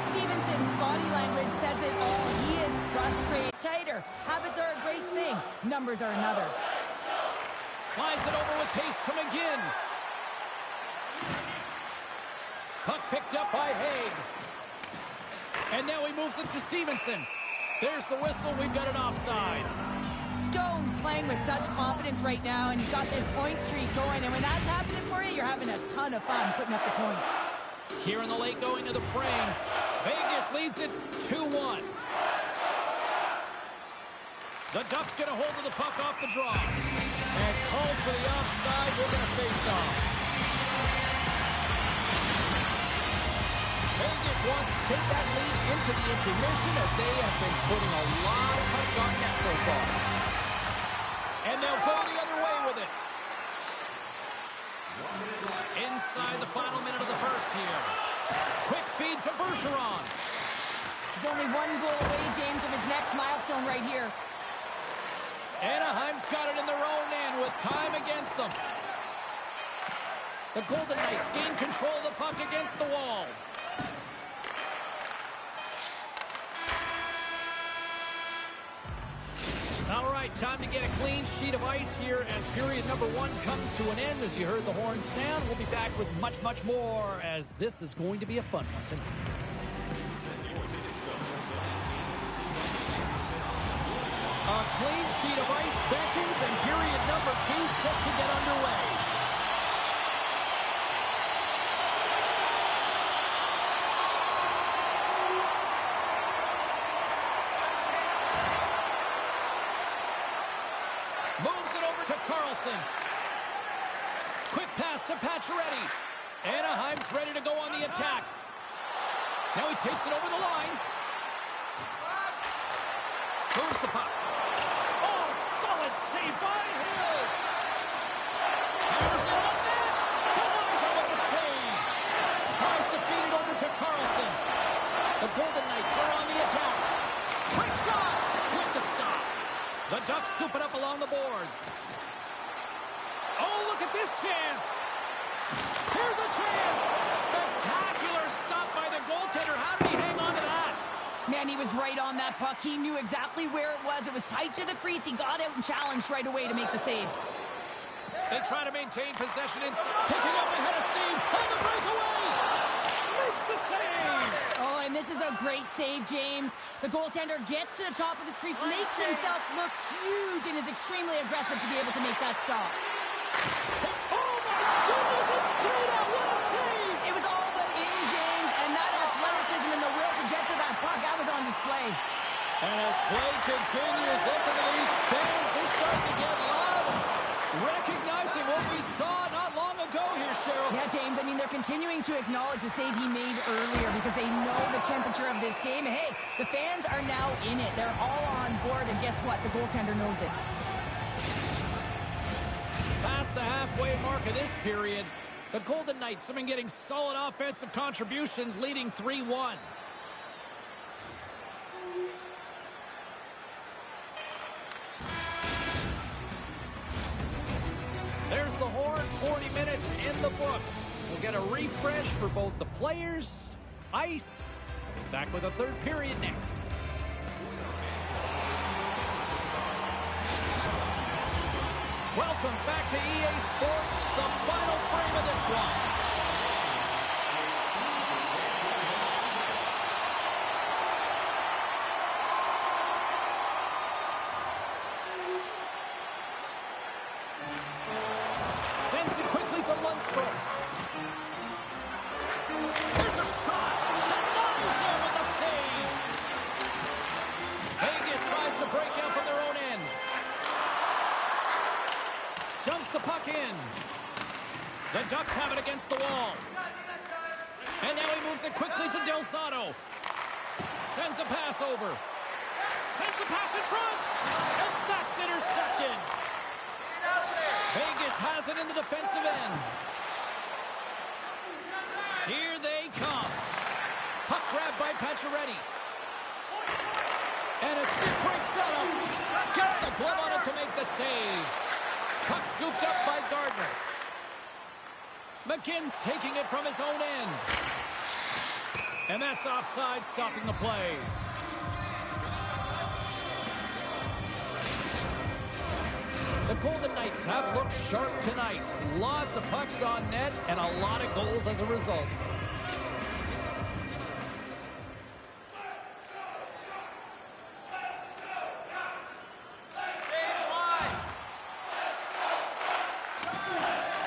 Stevenson's body language says it all. He is frustrated. Tighter. Habits are a great thing. Numbers are another. Slides it over with pace to McGinn. Puck picked up by Haig. And now he moves it to Stevenson. There's the whistle. We've got an offside. Stone's playing with such confidence right now, and he's got this point streak going. And when that's happening for you, you're having a ton of fun putting up the points. Here in the late going to the frame. Vegas leads it 2-1. The Ducks get a hold of the puck off the draw. And called for the offside. We're going to face off. Vegas wants to take that lead into the intermission as they have been putting a lot of pucks on net so far. And they'll go the other way with it. Inside the final minute of the first here. Quick feed to Bergeron. He's only one goal away, James, from his next milestone right here. Anaheim's got it in their own end with time against them. The Golden Knights gain control of the puck against the wall. All right, time to get a clean sheet of ice here as period number 1 comes to an end. As you heard the horn sound, we'll be back with much, much more as this is going to be a fun one tonight. A clean sheet of ice beckons and period number 2 set to get underway. Moves it over to Carlson. Quick pass to Pacioretty. Anaheim's ready to go on the attack. Now he takes it over the line. Moves the puck. Oh, solid save by Hill. The Ducks scoop it up along the boards. Oh, look at this chance. Here's a chance. Spectacular stop by the goaltender. How did he hang on to that? Man, he was right on that puck. He knew exactly where it was. It was tight to the crease. He got out and challenged right away to make the save. They try to maintain possession inside. Picking up ahead of steam on the breakaway. Makes the save. Oh, and this is a great save, James. The goaltender gets to the top of his crease, makes himself look huge, and is extremely aggressive to be able to make that stop. Oh, my goodness, it's straight out. What a save. It was all but in, James, and that athleticism and the will to get to that puck, that was on display. And as play continues, listen to these fans. They're starting to get loud, recognizing what we saw not long ago here, Cheryl. Yeah, James, I mean, they're continuing to acknowledge the save he made earlier because they know the temperature of this game. And hey, the fans are now in it. They're all on board, and guess what? The goaltender knows it. Past the halfway mark of this period, the Golden Knights have been getting solid offensive contributions, leading 3-1. There's the horn, 40 minutes in the books. We'll get a refresh for both the players, ice. Back with a third period next. Welcome back to EA Sports, the final frame of this one. Sends it quickly to Lundstrom. There's a shot. Denies him with a save. Vegas tries to break out from their own end. Dumps the puck in. The Ducks have it against the wall. And now he moves it quickly to Del Zotto. Sends a pass over. Sends the pass in front. And that's intercepted. Vegas has it in the defensive end. Here they come. Puck grab by Pacioretty. And a stick break setup. Gets a glove on it to make the save. Puck scooped up by Gardner. McGinn's taking it from his own end. And that's offside, stopping the play. The Golden Knights have looked sharp tonight. Lots of pucks on net and a lot of goals as a result.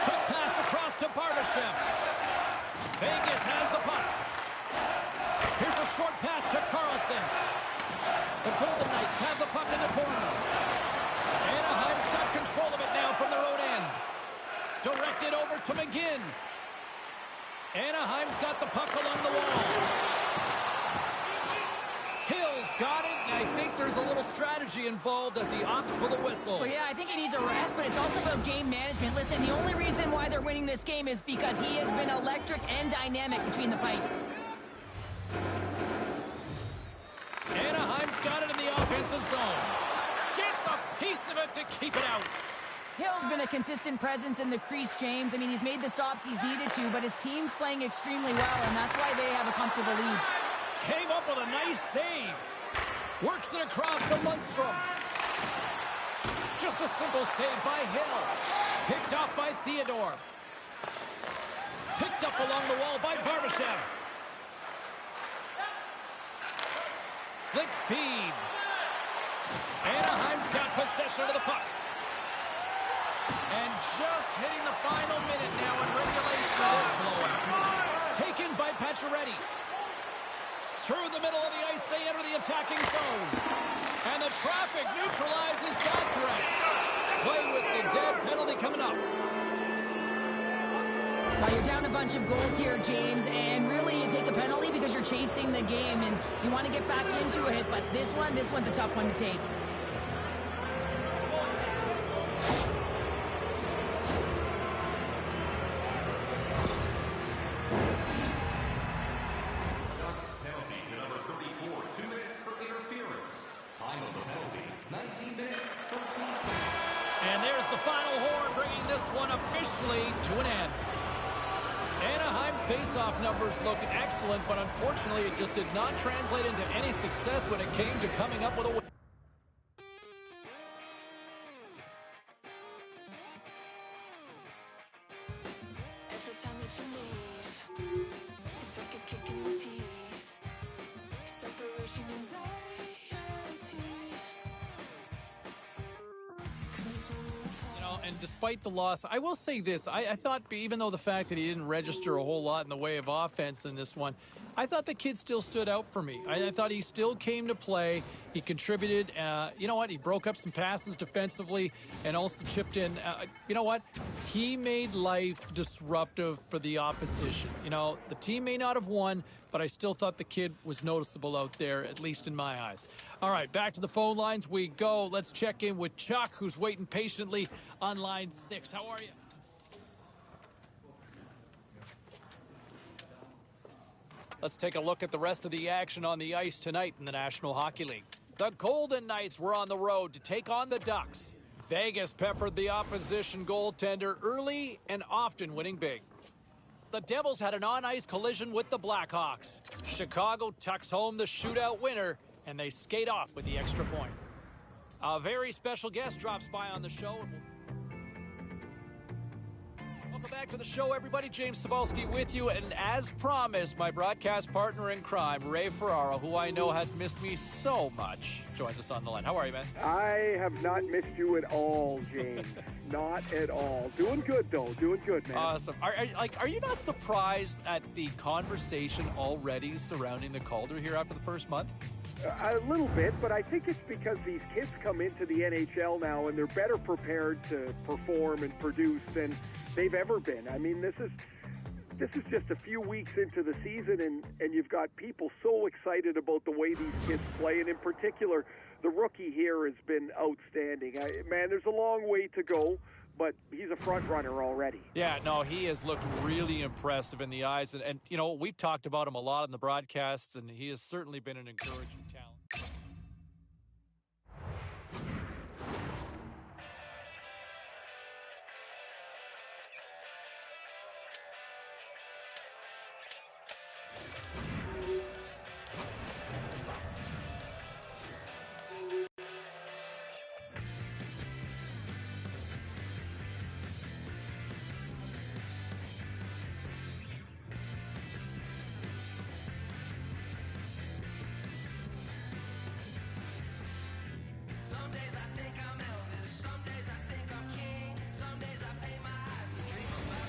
Quick pass across to Barbashev. Vegas has the puck. Here's a short pass to Carlson. The Golden Knights have the puck in the corner. Anaheim's got control of it now from their own end. Directed over to McGinn. Anaheim's got the puck along the wall. Hill's got it, and I think there's a little strategy involved as he opts for the whistle. Well, yeah, I think he needs a rest, but it's also about game management. Listen, the only reason why they're winning this game is because he has been electric and dynamic between the pipes. Anaheim's got it in the offensive zone. Gets a piece of it to keep it out. Hill's been a consistent presence in the crease, James. I mean, he's made the stops he's needed to, but his team's playing extremely well, and that's why they have a comfortable lead. Came up with a nice save. Works it across to Lundstrom. Just a simple save by Hill. Picked off by Theodore. Picked up along the wall by Barbashev. Slick feed. Anaheim's got possession of the puck. And just hitting the final minute now in regulation of this blowout. Taken by Pacioretty. Through the middle of the ice, they enter the attacking zone. And the traffic neutralizes that threat. Play whistle dead, penalty coming up. Now you're down a bunch of goals here, James, and really you take a penalty because you're chasing the game and you want to get back into it, but this one's a tough one to take. Penalty to number 34, 2 minutes for interference. Time of the penalty, 9 And there's the final horn, bringing this one officially to an end. Anaheim's face-off numbers look excellent, but unfortunately it just did not translate into any success when it came to coming up with a win. Every time that you leave, it's like a kick in the teeth. Separation anxiety. You know, and despite the loss, I will say this. I thought, even though the fact that he didn't register a whole lot in the way of offense in this one, I thought the kid still stood out for me. I thought he still came to play. He contributed. You know what? He broke up some passes defensively and also chipped in. You know what? He made life disruptive for the opposition. You know, the team may not have won, but I still thought the kid was noticeable out there, at least in my eyes. All right, back to the phone lines we go. Let's check in with Chuck, who's waiting patiently on line 6. How are you? Let's take a look at the rest of the action on the ice tonight in the National Hockey League. The Golden Knights were on the road to take on the Ducks. Vegas peppered the opposition goaltender early and often winning big. The Devils had an on-ice collision with the Blackhawks. Chicago tucks home the shootout winner, and they skate off with the extra point. A very special guest drops by on the show. Welcome back to the show, everybody. James Cebulski with you, and as promised, my broadcast partner in crime, Ray Ferraro, who I know has missed me so much, joins us on the line. How are you, man? I have not missed you at all, James. Not at all. Doing good, though. Doing good, man. Awesome. Are you not surprised at the conversation already surrounding the Calder here after the first month? A little bit, but I think it's because these kids come into the NHL now and they're better prepared to perform and produce than they've ever been. I mean, this is just a few weeks into the season, and you've got people so excited about the way these kids play, and in particular, the rookie here has been outstanding. Man, there's a long way to go, but he's a front runner already. Yeah, no, he has looked really impressive in the eyes, and you know, we've talked about him a lot in the broadcasts, and he has certainly been an encouraging talent.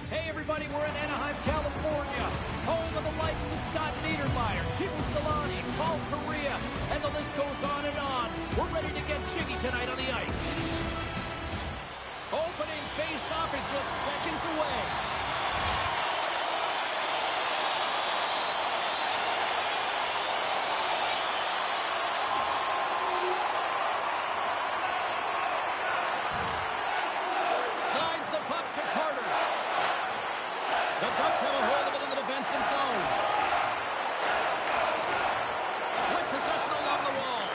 Hey everybody, we're in Anaheim, California, home of the likes of Scott Niedermayer, Timo Solani, Paul Correa, and the list goes on and on. We're ready to get jiggy tonight on the ice. Opening face-off is just seconds away. Slides the puck to Carter. The Ducks have a hold of it in the defensive zone. With possession along the wall.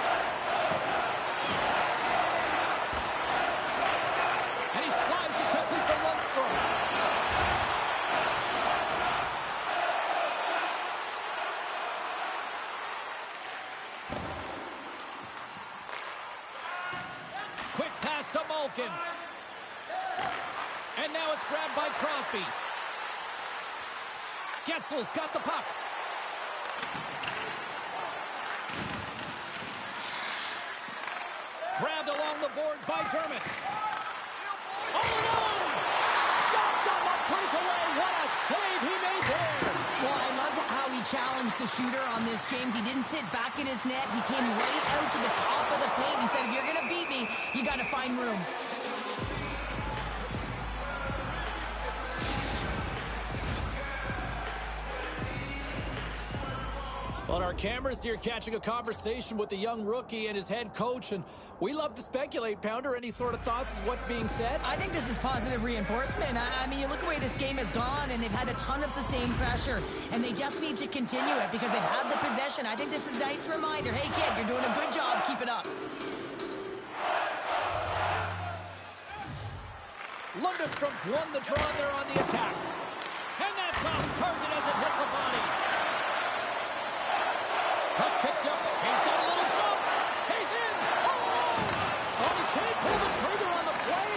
And he slides it quickly to Lundstrom. Quick pass to Malkin. And now it's grabbed by Crosby. Getzel's got the puck. Grabbed along the boards by Dermott. All alone! Stopped on the breakaway. What a save he made there! Well, I loved how he challenged the shooter on this, James. He didn't sit back in his net. He came right out to the top of the paint. He said, if you're going to beat me, you got to find room. On our cameras here, catching a conversation with the young rookie and his head coach, and we love to speculate. Pounder, any sort of thoughts of what's being said? I think this is positive reinforcement. I mean, you look the way this game has gone, and they've had a ton of sustained pressure, and they just need to continue it because they've had the possession. I think this is a nice reminder. Hey, kid, you're doing a good job. Keep it up. Lundstrom's won the draw there on the attack. And that's off target as it hits a body. Puck picked up. He's got a little jump. He's in. All alone. Oh, he can't pull the trigger on the play.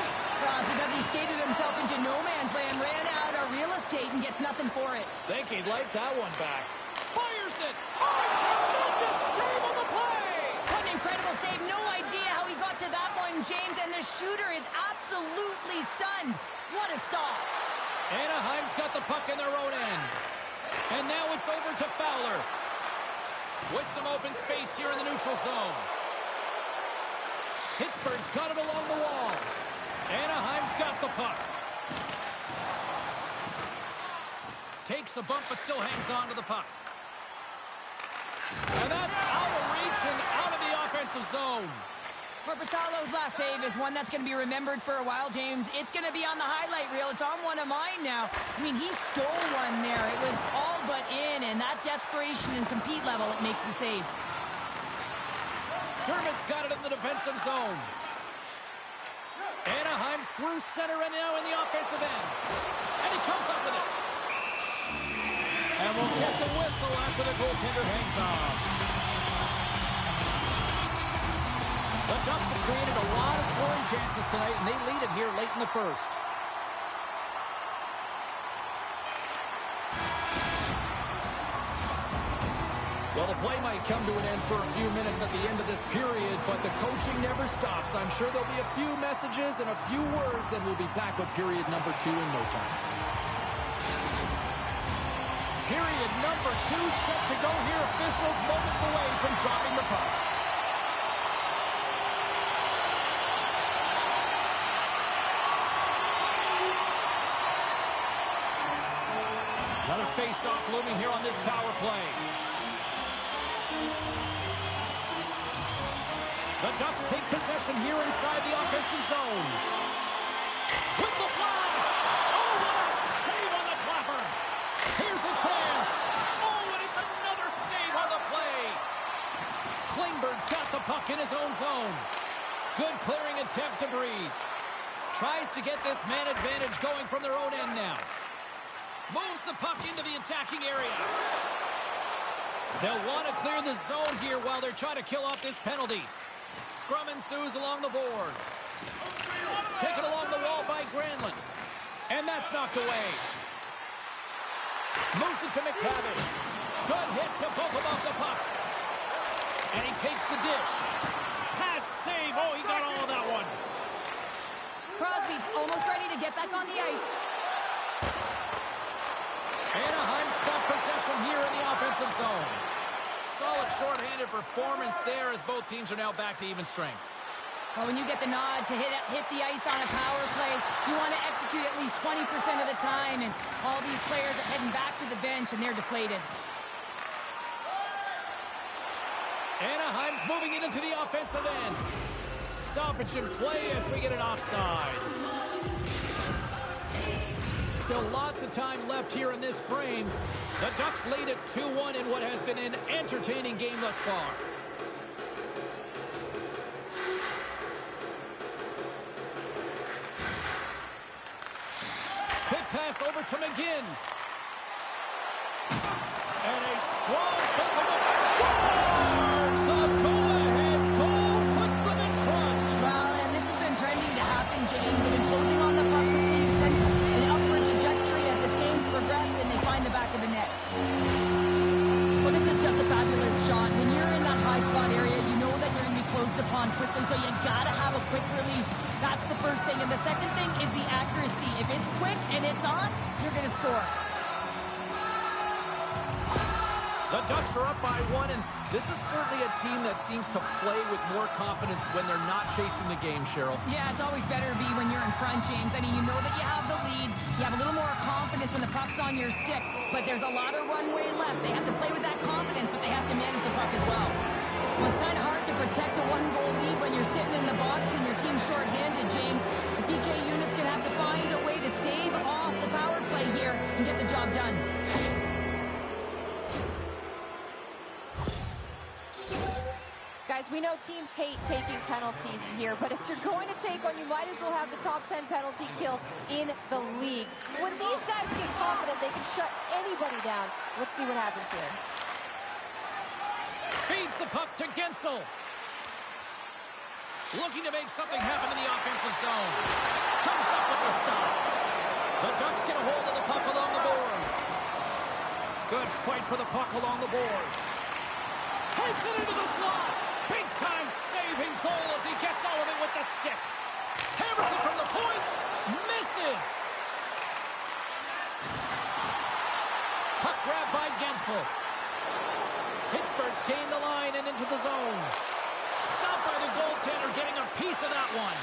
Because he skated himself into no man's land, ran out of real estate, and gets nothing for it. Think he'd like that one back. Fires it. Oh, tremendous save on the play. What an incredible save. No idea how he got to that one, James, and the shooter is absolutely stunned. What a stop. Anaheim's got the puck in their own end. And now it's over to Fowler. With some open space here in the neutral zone. Pittsburgh's got it along the wall. Anaheim's got the puck. Takes a bump but still hangs on to the puck. And that's out of reach and out of the offensive zone. Korpisalo's last save is one that's going to be remembered for a while, James. It's going to be on the highlight reel. It's on one of mine now. I mean, he stole one there. It was all but in, and that desperation and compete level, it makes the save. Dermott's got it in the defensive zone. Anaheim's through center and now in the offensive end. And he comes up with it. And we'll get the whistle after the goaltender hangs on. The Ducks have created a lot of scoring chances tonight, and they lead it here late in the first. Well, the play might come to an end for a few minutes at the end of this period, but the coaching never stops. I'm sure there'll be a few messages and a few words, and we'll be back with period number 2 in no time. Period number 2 set to go here. Officials moments away from dropping the puck. Another face-off looming here on this power play. The Ducks take possession here inside the offensive zone. With the blast! Oh, what a save on the clapper! Here's a chance! Oh, and it's another save on the play! Klingberg's got the puck in his own zone. Good clearing attempt to breathe. Tries to get this man advantage going from their own end now. Moves the puck into the attacking area. They'll want to clear the zone here while they're trying to kill off this penalty. Scrum ensues along the boards. Taken along the wall by Granlund. And that's knocked away. Moves it to McTavish. Good hit to poke him off the puck. And he takes the dish. Pat save. Oh, he got all of that one. Crosby's almost ready to get back on the ice. Anaheim's got possession here in the offensive zone. Solid shorthanded performance there as both teams are now back to even strength. Well, when you get the nod to hit the ice on a power play, you want to execute at least 20% of the time, and all these players are heading back to the bench, and they're deflated. Anaheim's moving it into the offensive end. Stoppage in play as we get an offside. Still lots of time left here in this frame. The Ducks lead at 2-1 in what has been an entertaining game thus far. Quick pass over to McGinn. And a strong physical scores! The go-ahead goal puts them in front. Well, and this has been trending to happen, James. They've been closing on the puck quickly since an upward trajectory as this game's progressed, and they find the back of the net. Well, this is just a fabulous shot. When you're in that high spot area, you know that you're going to be closed upon quickly, so you got to have a quick release. That's the first thing. And the second thing is the accuracy. If it's quick and it's on, you're going to score. The Ducks are up by 1, and this is certainly a team that seems to play with more confidence when they're not chasing the game, Cheryl. Yeah, it's always better to be when you're in front, James. I mean, you know that you have the lead. You have a little more confidence when the puck's on your stick, but there's a lot of runway left. They have to play with that confidence, but they have to manage the puck as well. Well, it's kind of hard to protect a one-goal lead when you're sitting in the box and your team's short-handed, James. The PK unit's going to have to find a way to stave off the power play here and get the job done. Guys, We know teams hate taking penalties here, but if you're going to take one, you might as well have the top 10 penalty kill in the league. When these guys get confident, they can shut anybody down. Let's see what happens here. Feeds the puck to Gensel. Looking to make something happen in the offensive zone. Comes up with the stop. The Ducks get a hold of the puck along the boards. Good fight for the puck along the boards. Takes it into the slot. Big time saving goal as he gets all of it with the stick. Hammers it from the point. Misses. Puck grab by Gensel. Pittsburgh's gained the line and into the zone. Stopped by the goaltender, getting a piece of that one.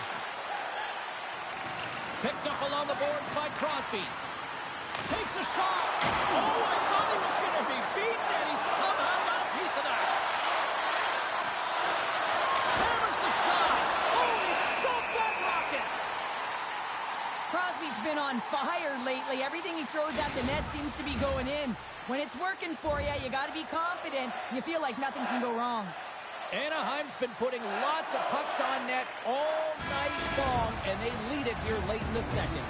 Picked up along the boards by Crosby. Takes a shot. Oh, I thought he was going to be beaten, and he somehow got a piece of that. Hammers the shot. Oh, he stopped that rocket. Crosby's been on fire lately. Everything he throws at the net seems to be going in. When it's working for you, you got to be confident. You feel like nothing can go wrong. Anaheim's been putting lots of pucks on net all night long, and they lead it here late in the second.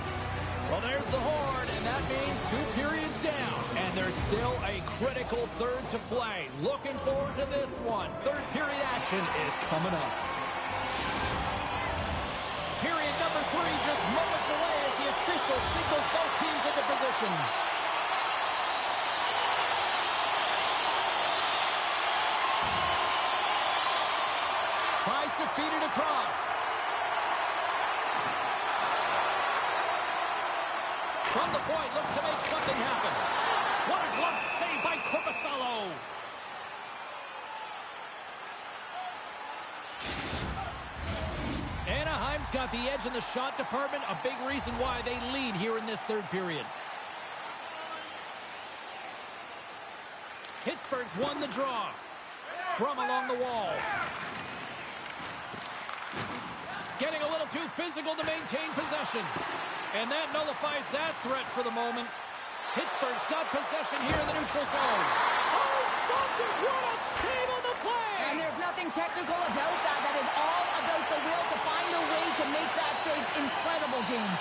Well, there's the horn, and that means 2 periods down, and there's still a critical third to play. Looking forward to this one. Third period action is coming up. Period number 3 just moments away as the official signals both teams into position. Tries to feed it across. From the point, looks to make something happen. What a glove save by Korpisalo. Anaheim's got the edge in the shot department, a big reason why they lead here in this third period. Pittsburgh's won the draw. Scrum along the wall. Getting a little too physical to maintain possession. And that nullifies that threat for the moment. Pittsburgh's got possession here in the neutral zone. Oh, stopped it! What a save on the play! And there's nothing technical about that. That is all about the will to find a way to make that save incredible, James.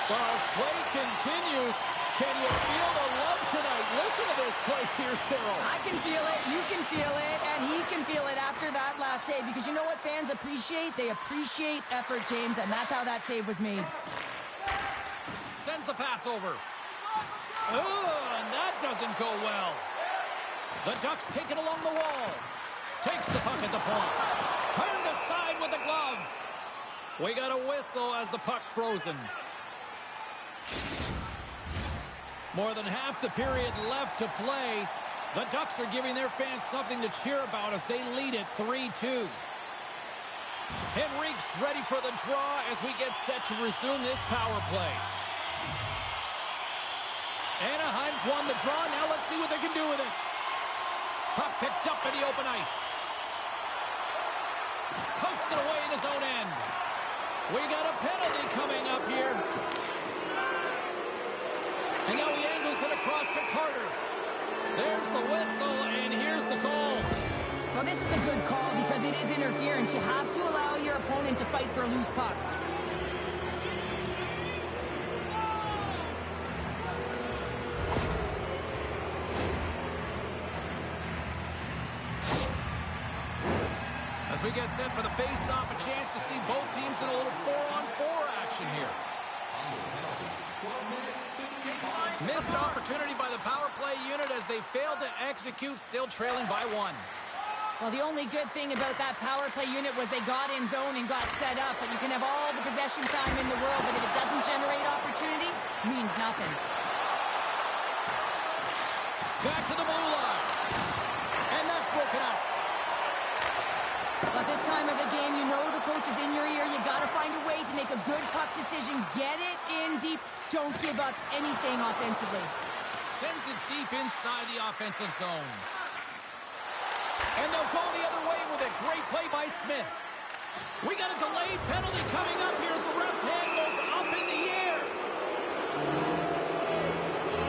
Well, as play continues, can you feel the love tonight? Listen to this place here, Cheryl. I can feel it, you can feel it, and he can feel it after that last save. Because you know what fans appreciate? They appreciate effort, James, and that's how that save was made. Sends the pass over. Oh, and that doesn't go well. The Ducks take it along the wall. Takes the puck at the point. Turned aside with the glove. We got a whistle as the puck's frozen. More than half the period left to play. The Ducks are giving their fans something to cheer about as they lead it 3-2. Henrique's ready for the draw as we get set to resume this power play. Anaheim's won the draw. Now let's see what they can do with it. Puck picked up in the open ice. Pokes it away in his own end. We got a penalty coming up here. And now he angles it across to Carter. There's the whistle, and here's the call. Well, this is a good call because it is interference. You have to allow your opponent to fight for a loose puck. As we get set for the face-off, a chance to see both teams in a little 4-on-4 action here. Missed opportunity by the power play unit as they failed to execute, still trailing by 1. Well, the only good thing about that power play unit was they got in zone and got set up. But you can have all the possession time in the world, but if it doesn't generate opportunity, it means nothing. Back to the blue line. And that's broken up. But this time of the game, you know the coach is in your ear. You got to find a way to make a good puck decision. Get it in deep. Don't give up anything offensively. Sends it deep inside the offensive zone. And they'll go the other way with it. Great play by Smith. We got a delayed penalty coming up here as the ref's hand goes up in the air.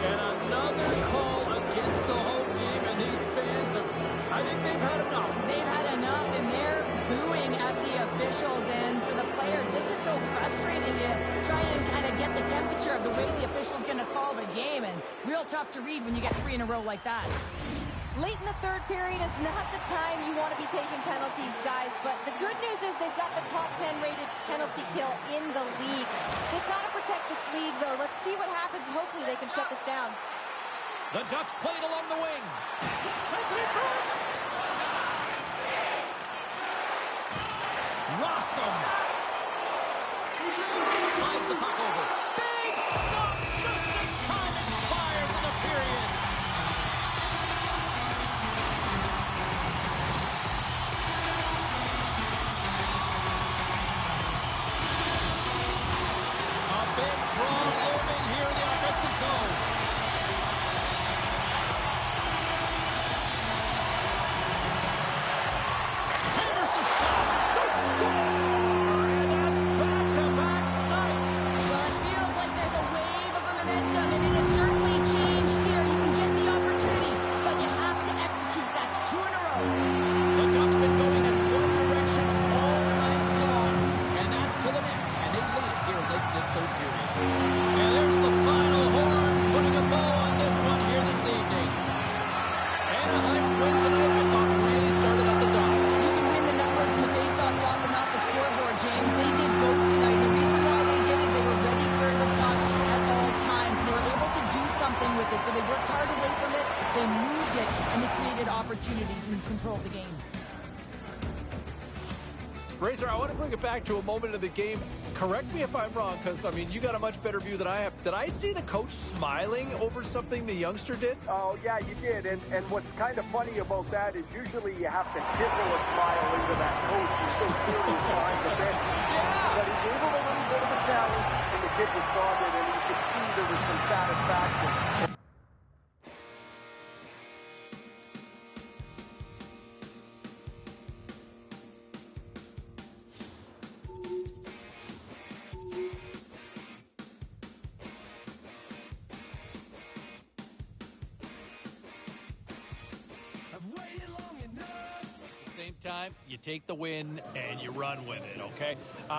And another call against the home team. And these fans have, I think they've had enough. They've had enough, and they're booing at the officials, and for the players, this is so frustrating. You try and kind of get the temperature of the way the official's going to call the game, and real tough to read when you get 3 in a row like that. Late in the third period is not the time you want to be taking penalties, guys, but the good news is they've got the top 10 rated penalty kill in the league. They've got to protect this lead, though. Let's see what happens. Hopefully they can shut this down. The Ducks played along the wing. Sends it in front. Rocks him. Slides the puck over. Big stop just as time expires in the period. A big draw looming here in the offensive zone. Hammers the shot. The score! And that's back-to-back snipes. Well, it feels like there's a wave of momentum, and it has certainly changed here. You can get the opportunity, but you have to execute. That's 2 in a row. The Ducks been going in one direction all night long, and that's to the net. And they lead it here late in this third period. And there's the final horn, putting a bow on this one here this evening. Anaheim's win tonight, I thought, really started at the Ducks. You can win the numbers and the face-off dropping off the scoreboard, James. They did both tonight. The reason why they did is they were ready for the puck at all times. They were able to do something with it, so they worked hard away from it, they moved it, and they created opportunities and controlled the game. Razor, I want to bring it back to a moment of the game. Correct me if I'm wrong, because, I mean, you got a much better view than I have. Did I see the coach smiling over something the youngster did? Oh, yeah, you did. And what's kind of funny about that is usually you have to chisel a smile into that coach. He's so serious behind the bench. Yeah. But he gave him a little bit of a challenge, and the kid responded, and you could see there was some satisfaction. Time, you take the win and you run with it, okay?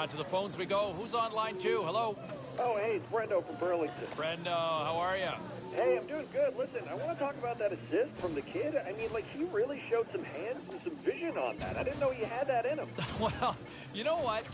To the phones we go. Who's on line 2? Hello? Oh, hey, it's Brendo from Burlington. Brendo, how are you? Hey, I'm doing good. Listen, I want to talk about that assist from the kid. I mean, like, he really showed some hands and some vision on that. I didn't know he had that in him. Well, you know what?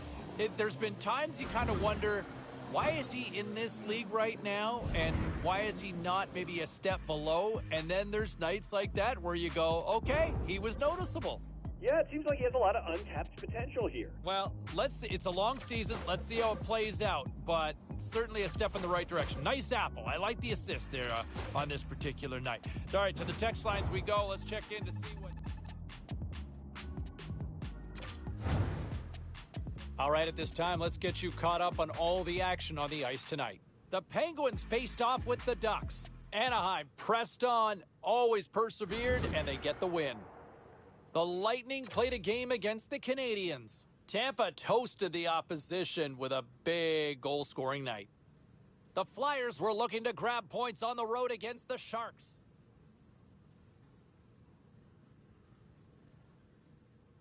There's been times you kind of wonder, why is he in this league right now? And why is he not maybe a step below? And then there's nights like that where you go, okay, he was noticeable. Yeah, it seems like he has a lot of untapped potential here. Well, let's see. It's a long season. Let's see how it plays out. But certainly a step in the right direction. Nice apple. I like the assist there on this particular night. All right, to the text lines we go. Let's check in to see what... All right, at this time, let's get you caught up on all the action on the ice tonight. The Penguins faced off with the Ducks. Anaheim pressed on, always persevered, and they get the win. The Lightning played a game against the Canadiens. Tampa toasted the opposition with a big goal-scoring night. The Flyers were looking to grab points on the road against the Sharks.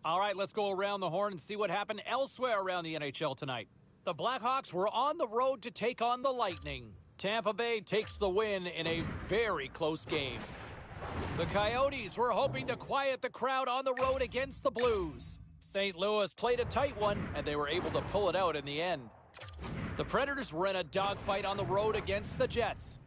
All right, let's go around the horn and see what happened elsewhere around the NHL tonight. The Blackhawks were on the road to take on the Lightning. Tampa Bay takes the win in a very close game. The Coyotes were hoping to quiet the crowd on the road against the Blues. St. Louis played a tight one, and they were able to pull it out in the end. The Predators were in a dogfight on the road against the Jets.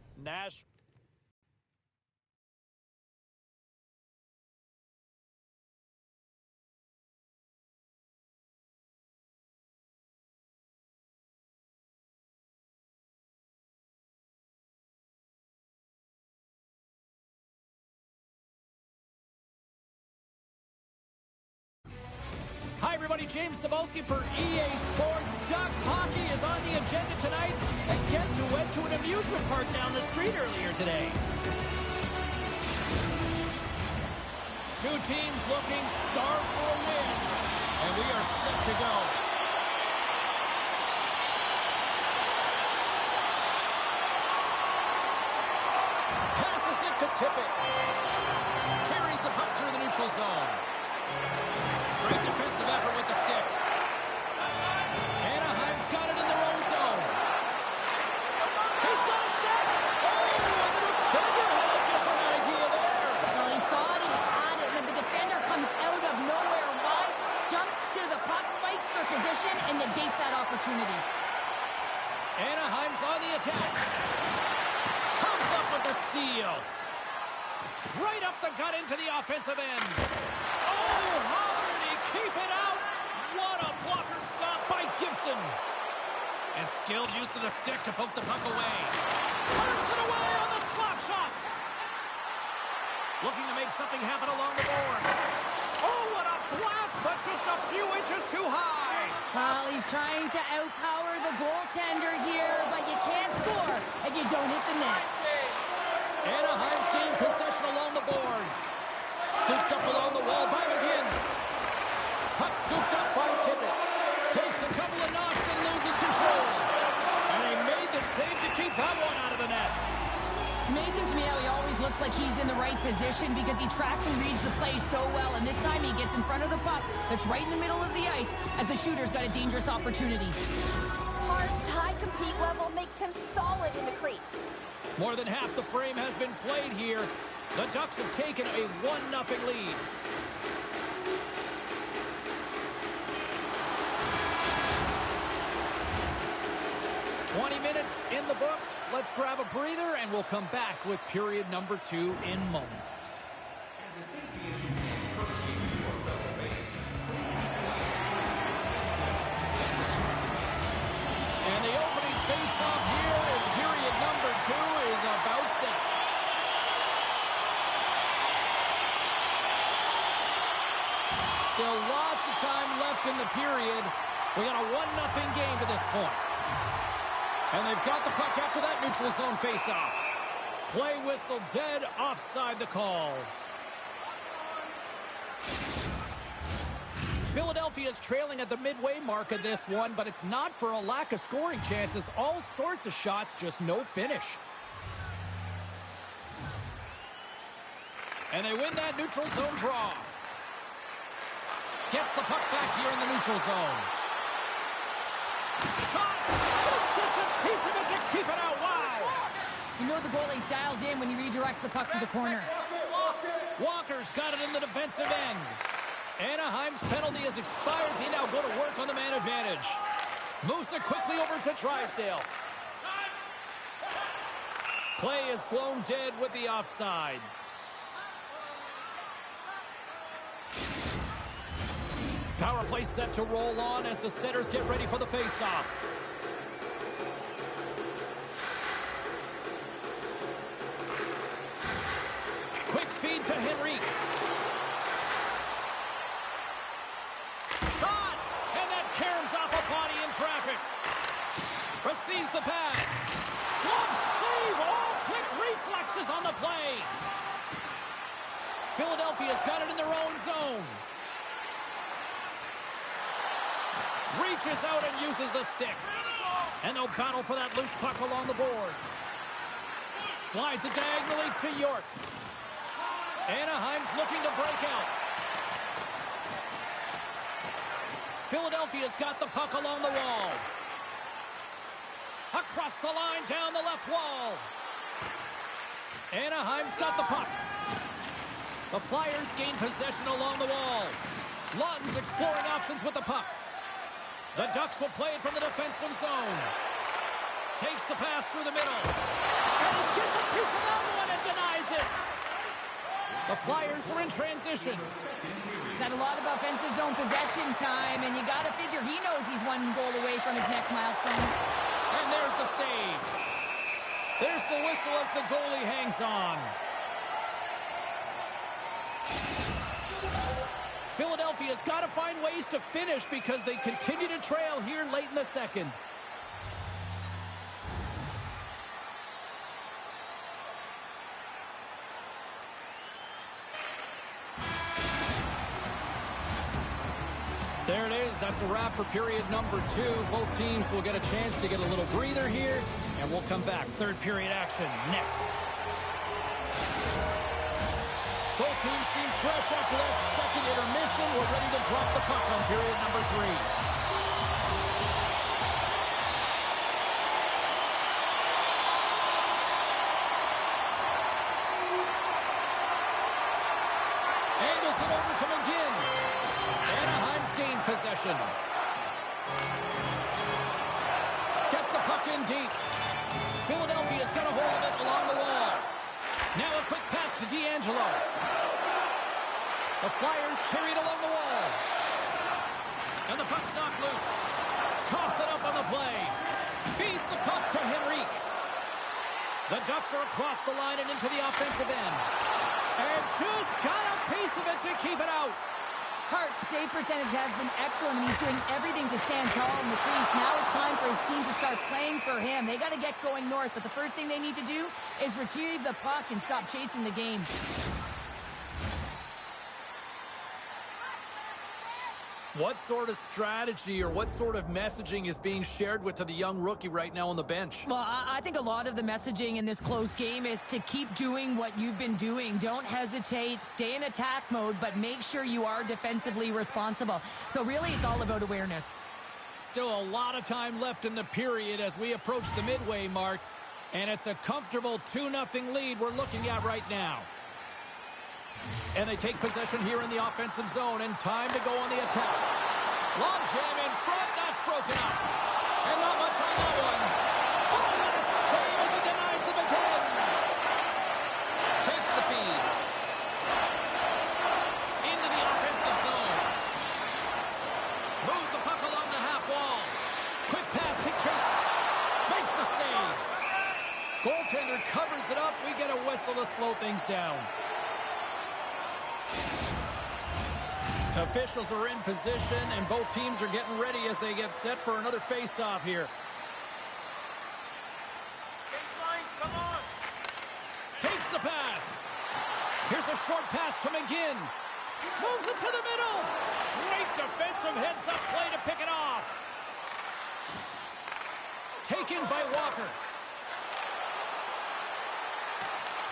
Hi, everybody. James Cebulski for EA Sports. Ducks hockey is on the agenda tonight. And guess who went to an amusement park down the street earlier today? Two teams looking starved for a win. And we are set to go. Passes it to Tippett. Carries the puck through the neutral zone. Great defensive effort with fights for position and negates that opportunity. Anaheim's on the attack. Comes up with the steal. Right up the gut into the offensive end. Oh, how did he keep it out? What a blocker stop by Gibson. And skilled use of the stick to poke the puck away. Turns it away on the slap shot. Looking to make something happen along the boards. Oh, what a blast, but just a few inches too high. Well, he's trying to outpower the goaltender here, but you can't score if you don't hit the net. Anaheim's gained possession along the boards. Scooped up along the wall by McGinn. Puck scooped up by Tippett. Takes a couple of knocks and loses control. And he made the save to keep that one out of the net. It's amazing to me how he always looks like he's in the right position because he tracks and reads the play so well. And this time he gets in front of the puck that's right in the middle of the ice as the shooter's got a dangerous opportunity. Hart's high compete level makes him solid in the crease. More than half the frame has been played here. The Ducks have taken a 1-0 lead. Minutes in the books. Let's grab a breather and we'll come back with period number 2 in moments. And the opening face-off here in period number 2 is about set. Still lots of time left in the period. We got a 1-0 game to this point. And they've got the puck after that neutral zone faceoff. Play whistle dead, offside the call. Philadelphia's trailing at the midway mark of this one, but it's not for a lack of scoring chances. All sorts of shots, just no finish. And they win that neutral zone draw. Gets the puck back here in the neutral zone. Shot! Just gets a piece of it to keep it out wide. You know the goalie's dialed in when he redirects the puck to the corner. Walker's got it in the defensive end. Anaheim's penalty has expired. They now go to work on the man advantage. Moves it quickly over to Drysdale. Play is blown dead with the offside. Power play set to roll on as the setters get ready for the faceoff. Quick feed to Henrique. Shot! And that caroms off a body in traffic. Receives the pass. Glove save! All quick reflexes on the play. Philadelphia's got it in their own zone. Reaches out and uses the stick. And they'll battle for that loose puck along the boards. Slides it diagonally to York. Anaheim's looking to break out. Philadelphia's got the puck along the wall. Across the line, down the left wall. Anaheim's got the puck. The Flyers gain possession along the wall. Lawton's exploring options with the puck. The Ducks will play it from the defensive zone. Takes the pass through the middle. And he gets a piece of that one and denies it. The Flyers are in transition. He's had a lot of offensive zone possession time, and you got to figure he knows he's one goal away from his next milestone. And there's the save. There's the whistle as the goalie hangs on. Philadelphia's got to find ways to finish because they continue to trail here late in the second. There it is. That's a wrap for period number 2. Both teams will get a chance to get a little breather here, and we'll come back. Third period action next. Both teams seem fresh after that second intermission. We're ready to drop the puck on period number 3. Angles it over to McGinn. Anaheim's gained possession. Gets the puck in deep. Philadelphia's got a hold of it along the wall. Now a quick pass to D'Angelo. The Flyers carry it along the wall. And the puck's knocked loose. Toss it up on the play. Feeds the puck to Henrique. The Ducks are across the line and into the offensive end. And just got a piece of it to keep it out. Hart's save percentage has been excellent, and he's doing everything to stand tall in the crease. Now it's time for his team to start playing for him. They got to get going north, but the first thing they need to do is retrieve the puck and stop chasing the game. What sort of strategy or what sort of messaging is being shared with to the young rookie right now on the bench? Well, I think a lot of the messaging in this close game is to keep doing what you've been doing. Don't hesitate, stay in attack mode, but make sure you are defensively responsible. So really, it's all about awareness. Still a lot of time left in the period as we approach the midway mark, and it's a comfortable 2-0 lead we're looking at right now. And they take possession here in the offensive zone, and time to go on the attack. Long jam in front, that's broken up. And not much on that one. Oh, what a save as he denies them again. Takes the feed. Into the offensive zone. Moves the puck along the half wall. Quick pass to Cates. Makes the save. Goaltender covers it up. We get a whistle to slow things down. Officials are in position, and both teams are getting ready as they get set for another face-off here. Change lines, come on! Takes the pass. Here's a short pass to McGinn. Moves it to the middle. Great defensive heads-up play to pick it off. Taken by Walker.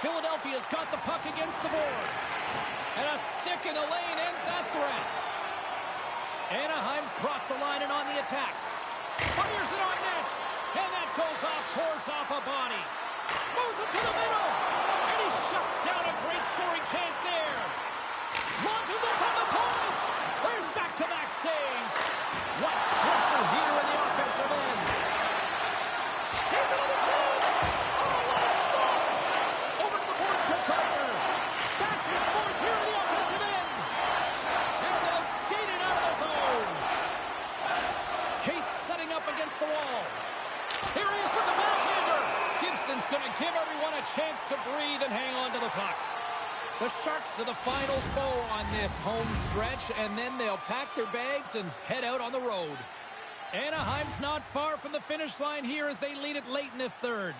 Philadelphia's got the puck against the boards. And a stick in the lane ends that threat. Anaheim's crossed the line and on the attack. Fires it on net. And that goes off, pours off a body. Moves it to the middle. And he shuts down a great scoring chance there. Launches it from the point. There's back-to-back saves. What pressure here in the offensive end. Here's another chance. Oh, what a stop. Over to the boards to Gardner. Back and forth here in the offensive end. And they'll skate it out of the zone. Cates setting up against the wall. Here he is with the backhander. Gibson's going to give everyone a chance to breathe and hang on to the puck. The Sharks are the final foe on this home stretch, and then they'll pack their bags and head out on the road. Anaheim's not far from the finish line here as they lead it late in this third.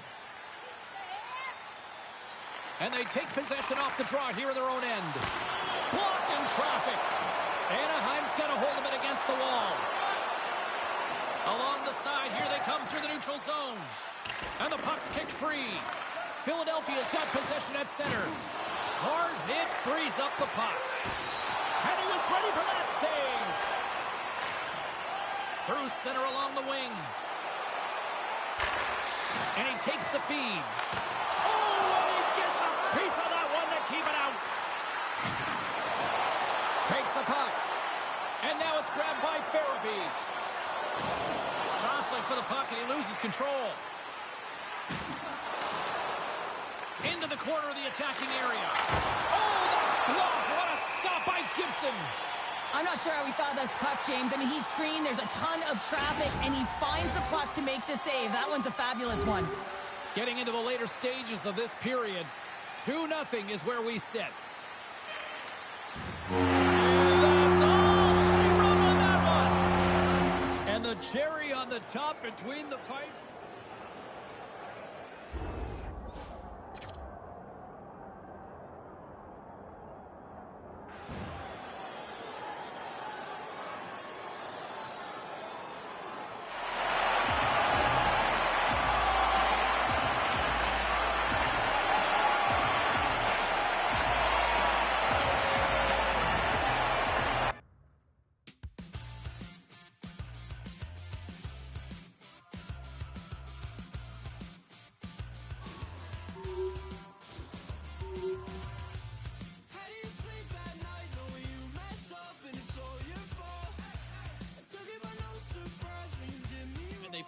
And they take possession off the draw here in their own end. Blocked in traffic. Anaheim's got a hold of it against the wall. Along the side, here they come through the neutral zone. And the puck's kicked free. Philadelphia's got possession at center. Hard hit frees up the puck. And he was ready for that save. Through center along the wing. And he takes the feed. Oh, and he gets a piece of that one to keep it out. Takes the puck. And now it's grabbed by Farabee. Jostling for the puck, and he loses control. Into the corner of the attacking area. Oh, that's blocked. What a stop by Gibson. I'm not sure how we saw this puck, James. I mean, he's screened, there's a ton of traffic, and he finds the puck to make the save. That one's a fabulous one. Getting into the later stages of this period, 2-0 is where we sit. And that's all she wrote on that one. And the cherry on the top between the pipes.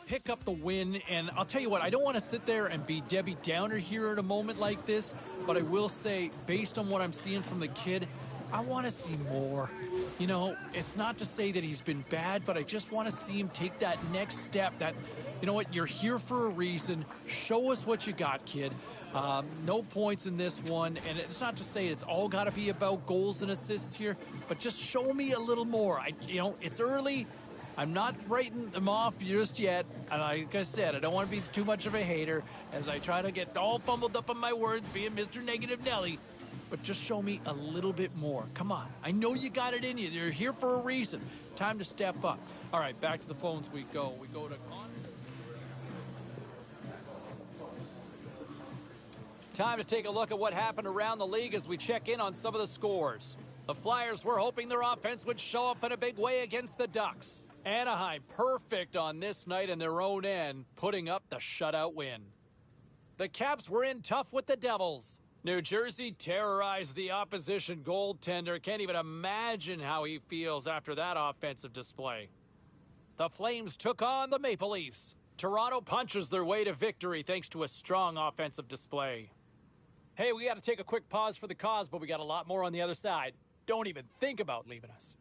pick up the win, and I'll tell you what, I don't want to sit there and be Debbie Downer here at a moment like this, but I will say, based on what I'm seeing from the kid, I want to see more. You know, it's not to say that he's been bad, but I just want to see him take that next step. That, you know what, you're here for a reason. Show us what you got, kid. No points in this one, and it's not to say it's all got to be about goals and assists here, but just show me a little more. It's early. I'm not writing them off just yet, and like I said, I don't want to be too much of a hater as I try to get all fumbled up on my words, being Mr. Negative Nelly. But just show me a little bit more. Come on. I know you got it in you. You're here for a reason. Time to step up. All right, back to the phones we go. We go to Connor. Time to take a look at what happened around the league as we check in on some of the scores. The Flyers were hoping their offense would show up in a big way against the Ducks. Anaheim perfect on this night in their own end, putting up the shutout win. The Caps were in tough with the Devils. New Jersey terrorized the opposition goaltender. Can't even imagine how he feels after that offensive display. The Flames took on the Maple Leafs. Toronto punches their way to victory thanks to a strong offensive display. Hey, we got to take a quick pause for the cause, but we got a lot more on the other side. Don't even think about leaving us.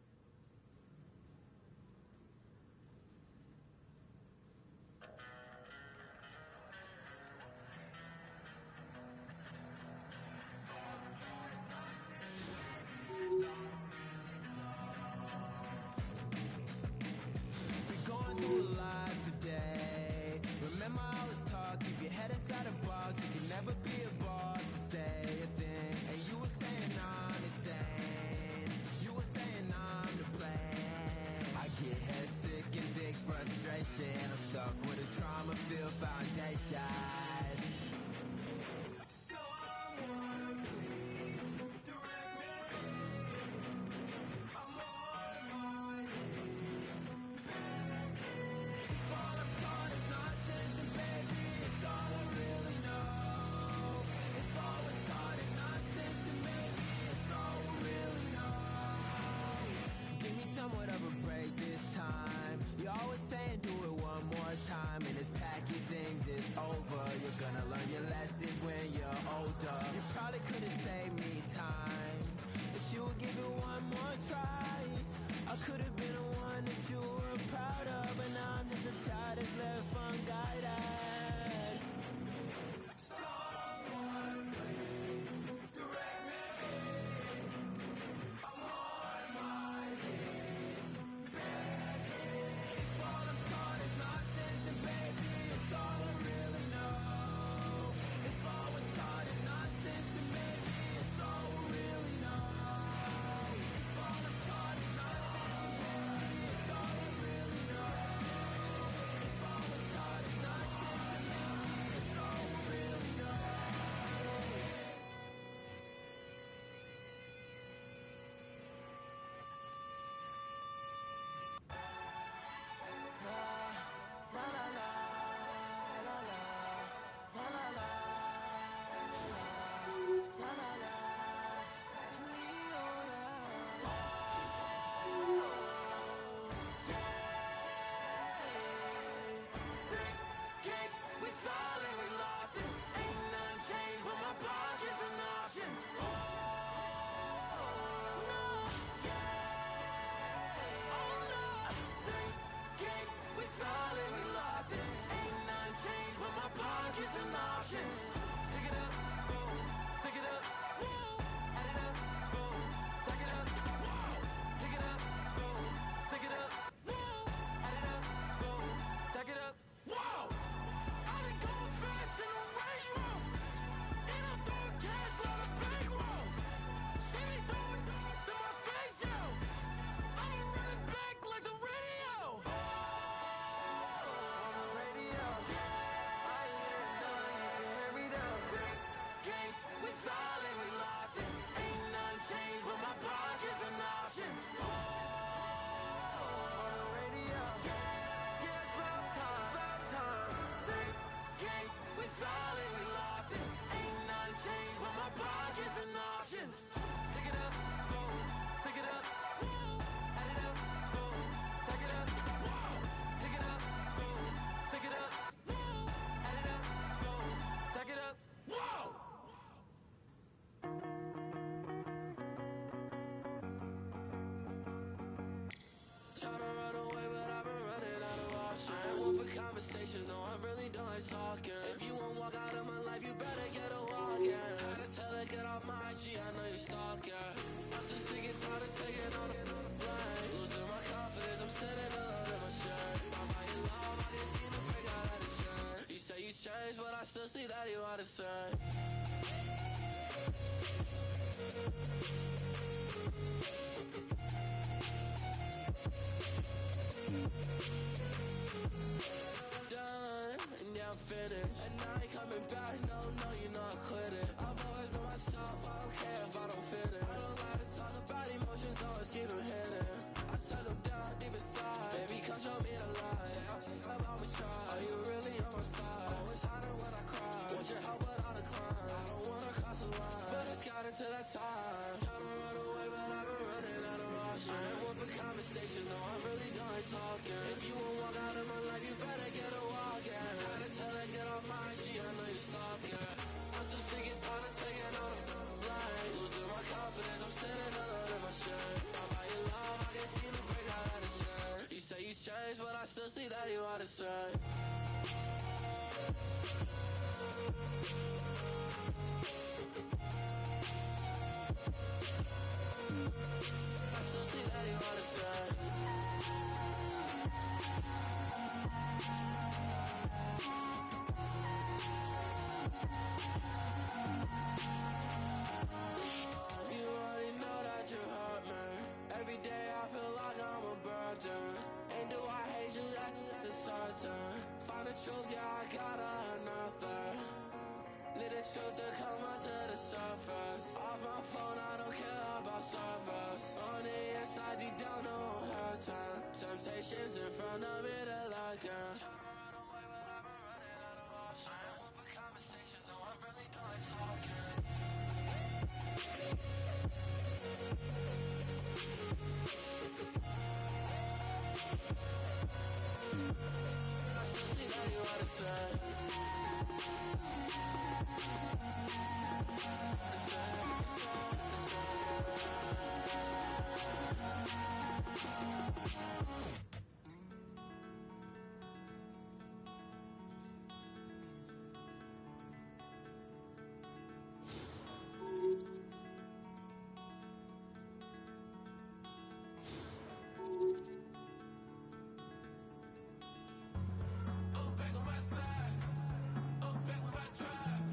Tryna run away, but I've been running out of options. I ain't one for conversations, no, I really don't like talking. If you won't walk out of my life, you better get a walk in. Had to tell her, get off my IG, I know you stalking. I'm still sick and tired of taking on the blame. Losing my confidence, I'm sitting alone in my shirt. I'm by your love, I didn't see the break out of the shirt. You say you changed, but I still see that you are the same. Done, and yeah, I'm finished. And now I ain't coming back, no, you know I quit it. I've always been myself, I don't care if I don't fit it. I don't like to talk about emotions, always keep them hidden. I tuck them down deep inside, baby, come show me the light. I've always tried, are you really on my side? Always harder when I cry, want your help but I decline. I don't wanna cross the line, but it's gotten to that time. Tryna run away, but I've been running out of options. I ain't one for conversations, no, I really don't like talking. If you won't walk out of my life, you better get a walk in. Had to tell her, get off my IG, I know you stalking. I'm so sick and tired of taking on the blame. Losing my confidence, I'm sitting alone in my shirt. I'm by your love, I can see the break out of the shirt. You say you changed, but I still see that you are the same. I still see that you are the same. You already know that you hurt me. Every day I feel like I'm a burden. And do I hate you? That's certain. Find the truth, yeah, I gotta nothing. Need the truth to come out to the surface. Off my phone, I don't care about service. On the inside, you don't know her time. Temptations in front of me, they're like a conversations, no, I really don't like talking. I still see that you are the same. I'm back on my side. I'm back with my tribe.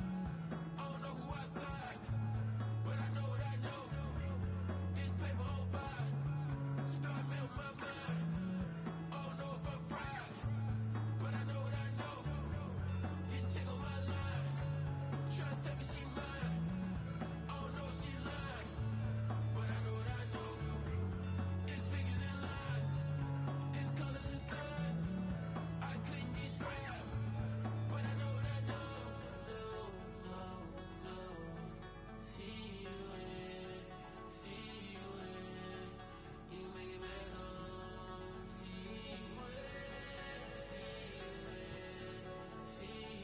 I don't know who I side, but I know what I know. This paper on fire. Start melt my mind. I don't know if I'm fried, but I know what I know. This chick on my line, tryna tell me she mine. I don't know if she lying, but I know what I know. It's figures and lines, it's colors and signs. I couldn't describe, but I know what I know. No. See you in, you make it better. See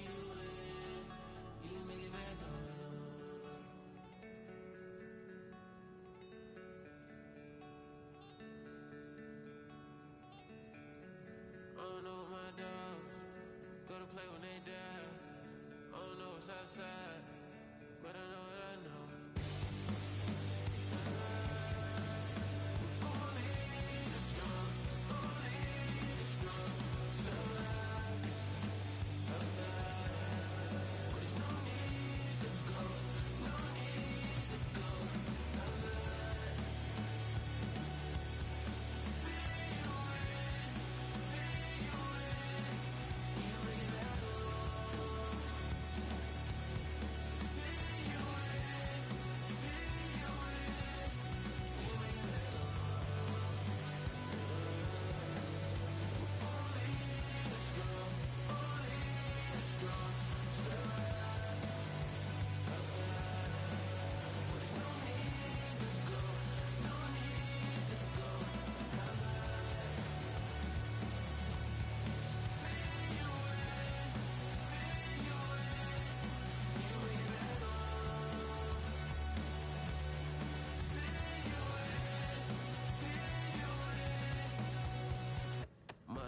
you in, you make it better. I don't know my dogs go to play when they die. I don't know what's outside, but I know what I know.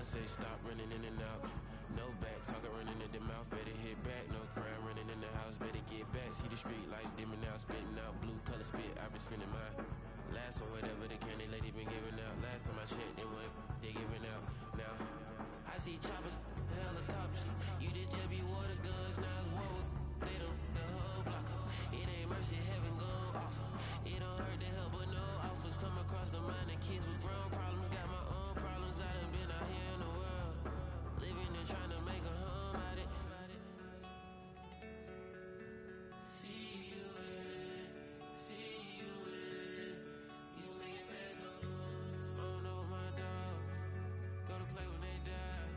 say stop running in and out. No back, talking running in the mouth. Better hit back, no crime running in the house. Better get back, see the street lights dimming out. Spitting out blue color spit, I've been spinning mine. Last one, whatever the candy lady been giving out. Last time I checked, they giving out. Now, I see choppers, helicopters. You did just be water guns, now it's war with. They don't the whole block up. It ain't mercy, heaven gone off. It don't hurt to help, but no offers come across the mind. And kids with grown problems got my own problems. I done been out here in the world, living and trying to make a home out it. See you in, you make it back home. I don't know my dogs, go to play when they die.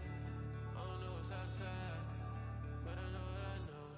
I don't know what's outside, but I know what I know.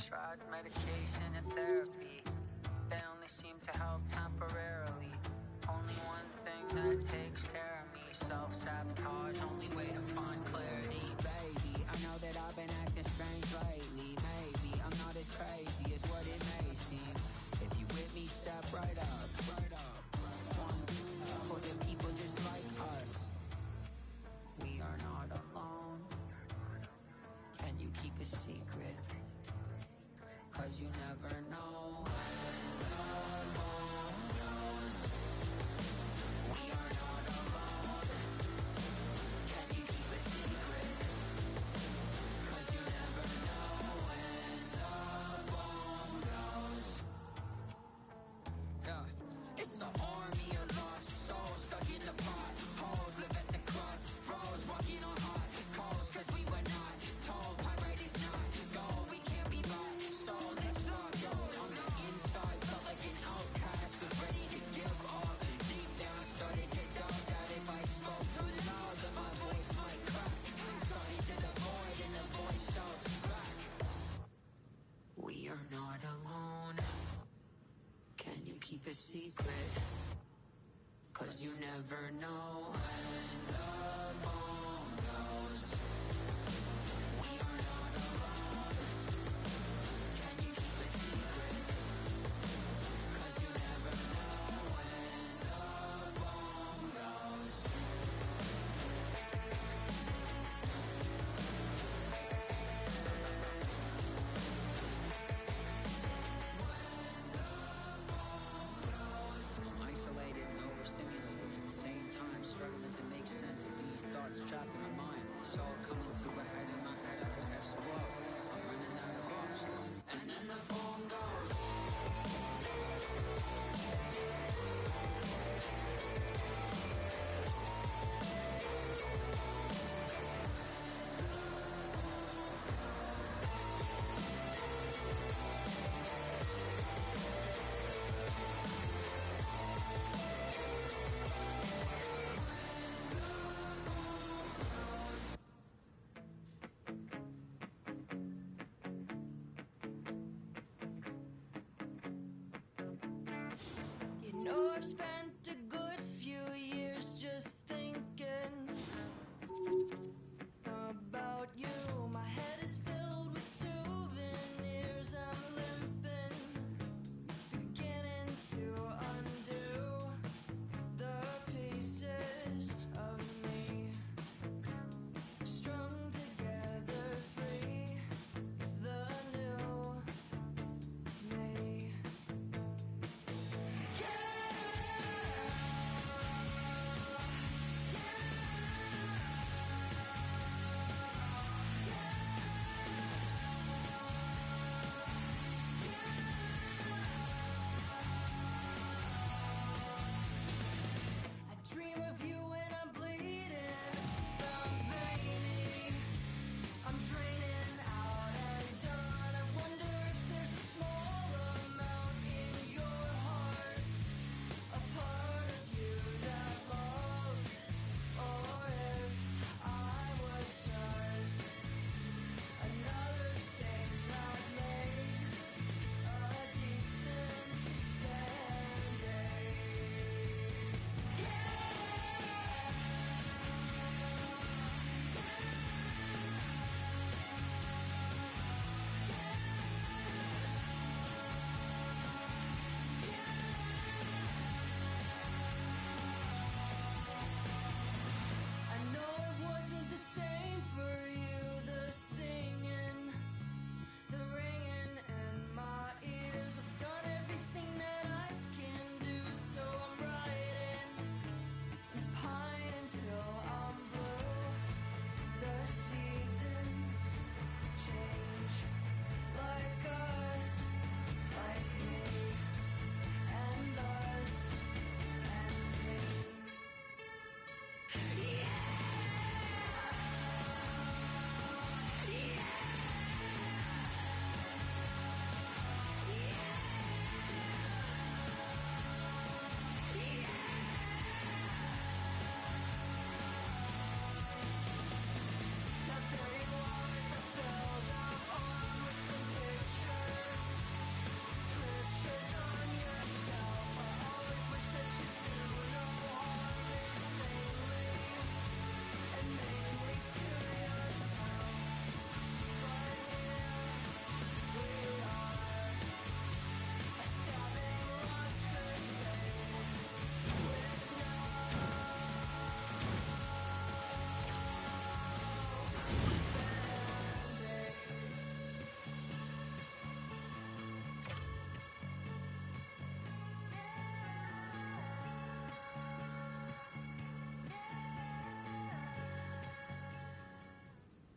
Tried medication and therapy, they only seem to help temporarily. Only one thing that takes care of me, self-sabotage, only way to find clarity. Baby, I know that I've been acting strange lately. Maybe I'm not as crazy as what it may seem. If you with me, step right up, right up. One for the people just like us. We are not alone. Can you keep a secret? 'Cause you never know when the moon goes. We are not alone. Can you keep a secret? 'Cause you never know when the bomb goes. Yeah, it's an army of lost souls stuck in the pot. Holes live at the crossroads, walking on hot coals. 'Cause we were not told pirate is not gold. We can't be bought. So let's not go. On the inside, felt like an outcast, was ready to give up. Deep down, started to doubt that if I spoke too loud, then my voice might crack. Something to the void, and the voice shouts back. We are not alone. Can you keep a secret? 'Cause you never know when the bomb goes. We are not alone. Can you keep a secret? 'Cause you never know when the bomb goes. I'm isolated and overstimulated, and at the same time struggling to make sense of these thoughts trapped in my mind. It's all coming to a head in my head, I could explode. I'm running out of options, and then the bomb goes. I've spent a good few years just thinking about you. My head is filled with souvenirs. I'm limping, beginning to undo the pieces.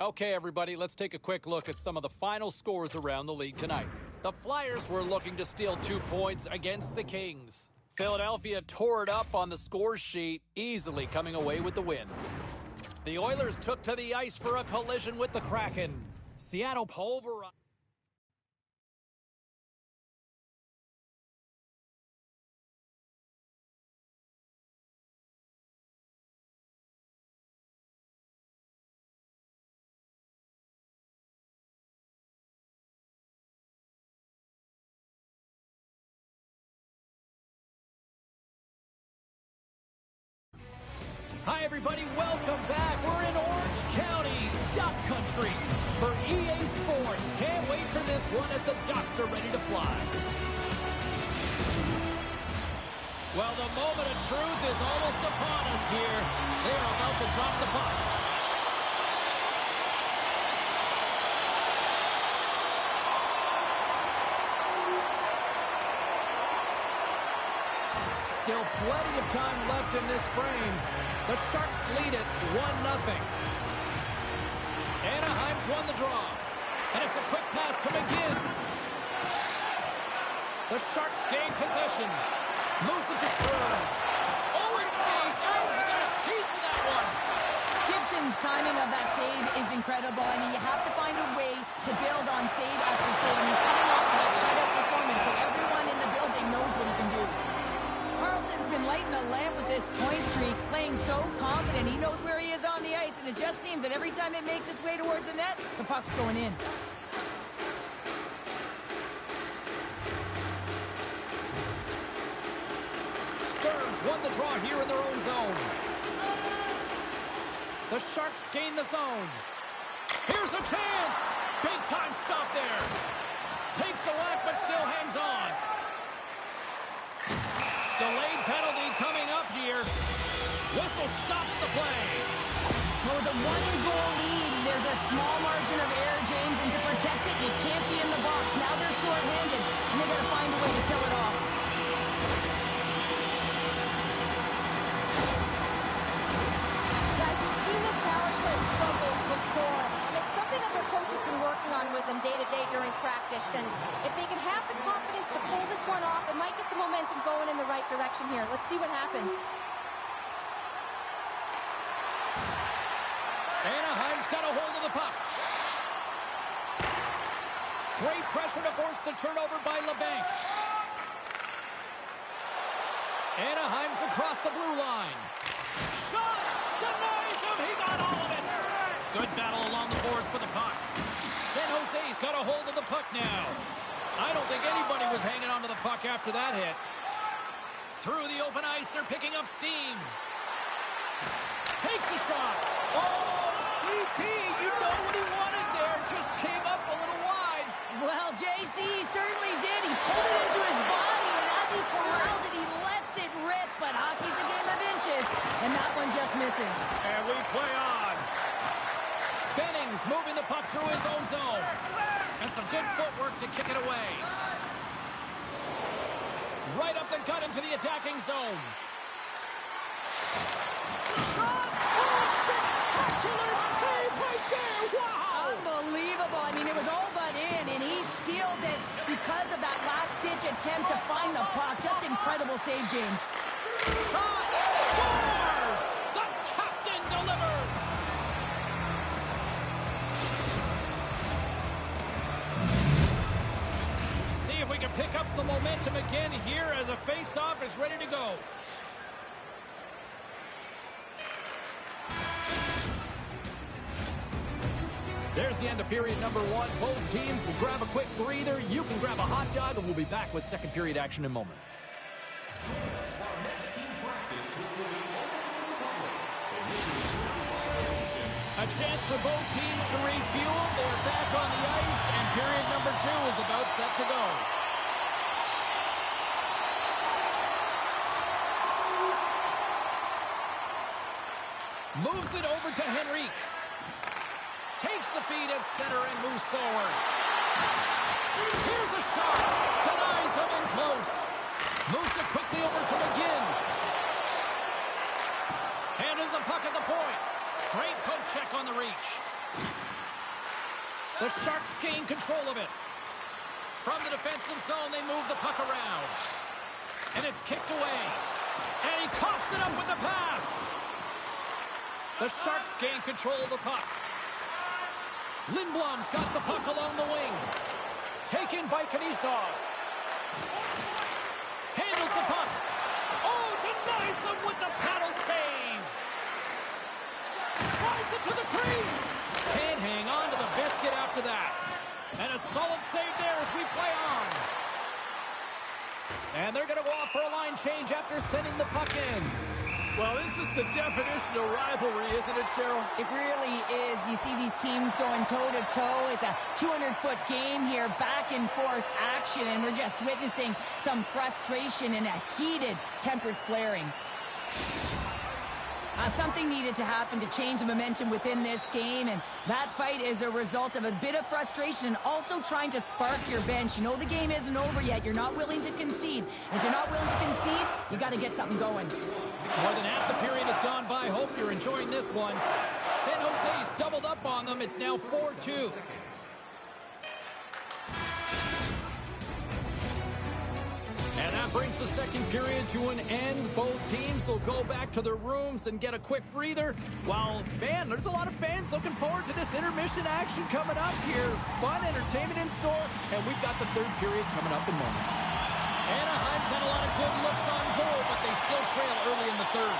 Okay, everybody, let's take a quick look at some of the final scores around the league tonight. The Flyers were looking to steal 2 points against the Kings. Philadelphia tore it up on the scores sheet, easily coming away with the win. The Oilers took to the ice for a collision with the Kraken. Seattle pulverized. Hi, everybody. Welcome back. We're in Orange County, Duck Country, for EA Sports. Can't wait for this one as the Ducks are ready to fly. Well, the moment of truth is almost upon us here. They are about to drop the puck. Still plenty of time left in this frame. The Sharks lead it 1-0. Anaheim's won the draw. And it's a quick pass to McGinn. The Sharks gain possession. Moves it to Stern. Oh, it stays out. He got a piece of that one. Gibson's timing of that save is incredible. I mean, you have to find a way to build on save after save. And he's coming off of that shutout performance, so everyone in the building knows what he can do. Carlson's been lighting the lamp with this point streak, playing so confident. He knows where he is on the ice, and it just seems that every time it makes its way towards the net, the puck's going in. Stearns won the draw here in their own zone. The Sharks gain the zone. Here's a chance. Big time stop there. Takes a whack, but still hangs on. Delayed penalty coming up here. Whistle stops the play. With a 1-goal lead, there's a small margin of error, James, and to protect it, you can't be in the box. Now they're short-handed, and they got to find a way to kill it off. Guys, we've seen this power play struggle before, and it's something that their coach has been working on with them day to day during practice. And if they can have the confidence to pull this one off, it might get the momentum going in the right direction here. Let's see what happens. Anaheim's got a hold of the puck. Great pressure to force the turnover by LeBanc. Anaheim's across the blue line. Shot! Denies him! He got all of it! Good battle along the boards for the puck. San Jose's got a hold of the puck now. I don't think anybody was hanging on to the puck after that hit. Through the open ice, they're picking up steam. Takes the shot. Oh, CP, you know what he wanted there. Just came up a little wide. Well, JC certainly did. He pulled it into his body, and as he corrals it, he lets it rip. But hockey's a game of inches, and that one just misses. And we play on. Bennings moving the puck through his own zone. And some good footwork to kick it away. Right up the gut into the attacking zone. Shot! Oh, spectacular save right there! Wow! Unbelievable. I mean, it was all but in, and he steals it because of that last-ditch attempt to find the puck. Just incredible save, James. Shot! Scores! The captain delivers! See if we can pick up some momentum again here as a face-off is ready to go. There's the end of period number 1. Both teams will grab a quick breather. You can grab a hot dog, and we'll be back with second period action in moments. A chance for both teams to refuel. They're back on the ice, and period number 2 is about set to go. Moves it over to Henrique. Takes the feed at center and moves forward. Here's a shot. Denies him in close. Moves it quickly over to McGinn. And is the puck at the point. Great poke check on the reach. The Sharks gain control of it. From the defensive zone, they move the puck around. And it's kicked away. And he coughs it up with the pass. The Sharks gain control of the puck. Lindblom's got the puck along the wing. Taken by Knisov. Handles the puck. Oh, denies him with the paddle save. Drives it to the crease. Can't hang on to the biscuit after that. And a solid save there as we play on. And they're going to go off for a line change after sending the puck in. Well, this is the definition of rivalry, isn't it, Cheryl? It really is. You see these teams going toe-to-toe. It's a 200-foot game here, back-and-forth action, and we're just witnessing some frustration and a heated tempers flaring. Something needed to happen to change the momentum within this game, and that fight is a result of a bit of frustration and also trying to spark your bench. You know the game isn't over yet. You're not willing to concede. And if you're not willing to concede, you got to get something going. More than half the period has gone by. Hope you're enjoying this one. San Jose's doubled up on them. It's now 4-2. And that brings the second period to an end. Both teams will go back to their rooms and get a quick breather. While, man, there's a lot of fans looking forward to this intermission action coming up here. Fun entertainment in store, and we've got the third period coming up in moments. Anaheim's had a lot of good looks on goal, but they still trail early in the third.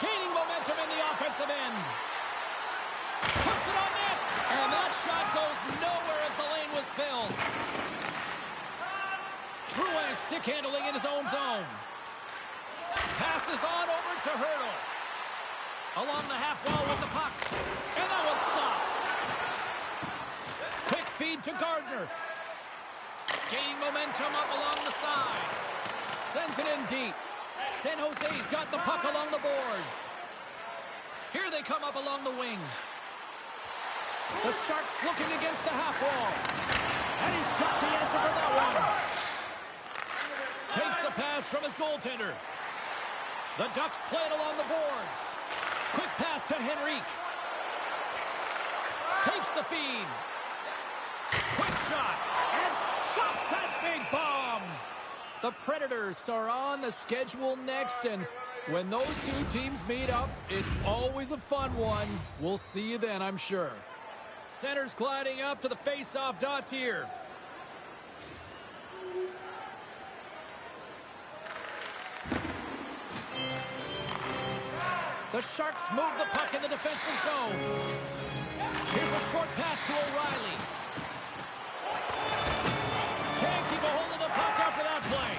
Gaining momentum in the offensive end. Puts it on net, and that shot goes nowhere as the lane was filled. Drouin stick handling in his own zone. Passes on over to Hurdle. Along the half wall with the puck, and that was stopped. Quick feed to Gardner. Gaining momentum up along the side. Sends it in deep. San Jose's got the puck along the boards. Here they come up along the wing. The Sharks looking against the half wall. And he's got the answer for that one. Takes the pass from his goaltender. The Ducks play it along the boards. Quick pass to Henrique. Takes the feed. Quick shot. And stops that big bomb. The Predators are on the schedule next, and when those two teams meet up, it's always a fun one. We'll see you then, I'm sure. Center's gliding up to the face-off dots here. The Sharks move the puck in the defensive zone. Here's a short pass to O'Reilly. Can't keep a hold of the puck after that play.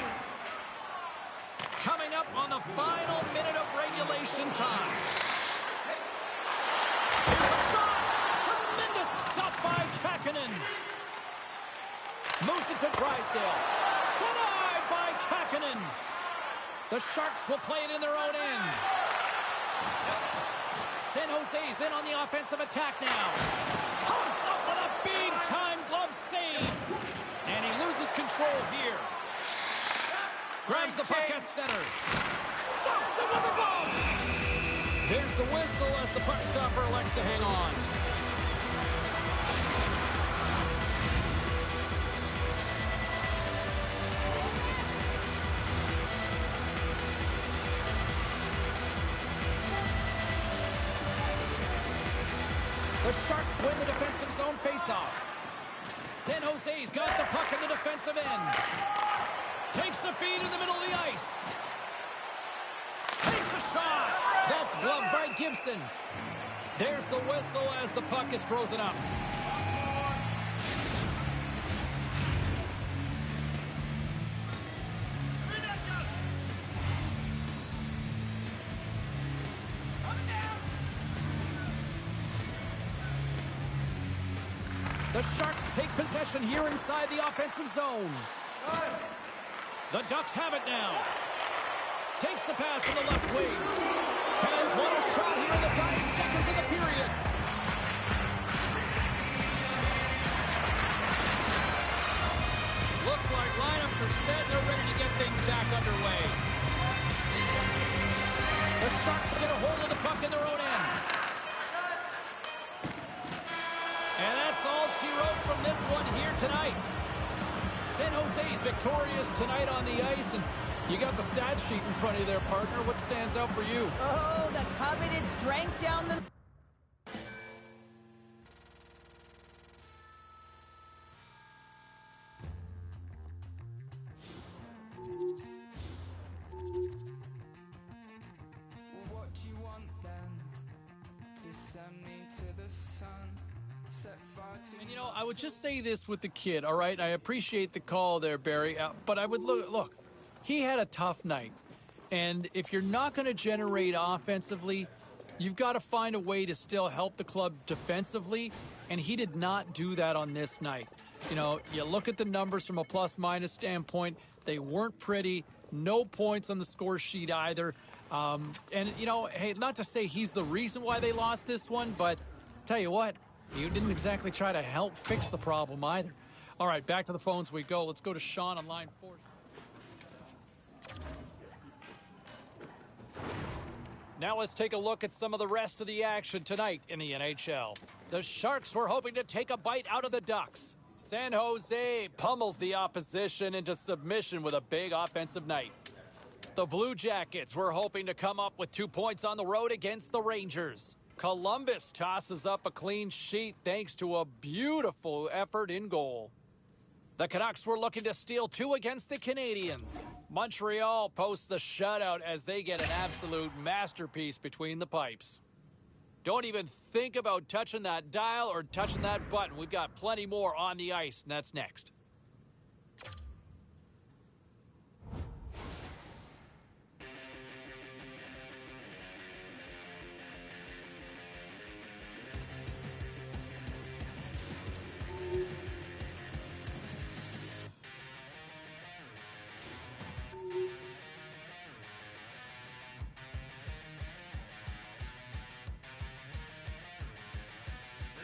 Coming up on the final minute of regulation time. Here's a shot. Tremendous stuff by Kähkönen. Moves it to Drysdale. Denied by Kähkönen. The Sharks will play it in their own end. San Jose's in on the offensive attack now. Comes up with a big-time glove save. And he loses control here. Grabs the puck at center. Stops him with the glove. There's the whistle as the puck stopper elects to hang on. The Sharks win the defensive zone faceoff. San Jose's got the puck in the defensive end. Takes the feed in the middle of the ice. Takes a shot. That's gloved by Gibson. There's the whistle as the puck is frozen up. The Sharks take possession here inside the offensive zone. The Ducks have it now. Takes the pass from the left wing. Fans want a shot here in the dying seconds of the period. Looks like lineups are set. They're ready to get things back underway. The Sharks get a hold of the puck in their own end. And that's all she wrote from this one here tonight. San Jose's victorious tonight on the ice, and you got the stat sheet in front of you there, partner. What stands out for you? Oh, the coveted strength down the... What do you want then? To send me to the sun, set fire to... And, you know, I would just say this with the kid, all right? I appreciate the call there, Barry, but I would look, he had a tough night. And if you're not going to generate offensively, you've got to find a way to still help the club defensively, and he did not do that on this night. You know, you look at the numbers from a plus-minus standpoint, they weren't pretty, no points on the score sheet either. And, you know, hey, not to say he's the reason why they lost this one, but tell you what, you didn't exactly try to help fix the problem either. All right, back to the phones we go. Let's go to Sean on line 4. Now let's take a look at some of the rest of the action tonight in the NHL. The Sharks were hoping to take a bite out of the Ducks. San Jose pummels the opposition into submission with a big offensive night. The Blue Jackets were hoping to come up with 2 points on the road against the Rangers. Columbus tosses up a clean sheet thanks to a beautiful effort in goal. The Canucks were looking to steal 2 against the Canadiens. Montreal posts a shutout as they get an absolute masterpiece between the pipes. Don't even think about touching that dial or touching that button. We've got plenty more on the ice, and that's next.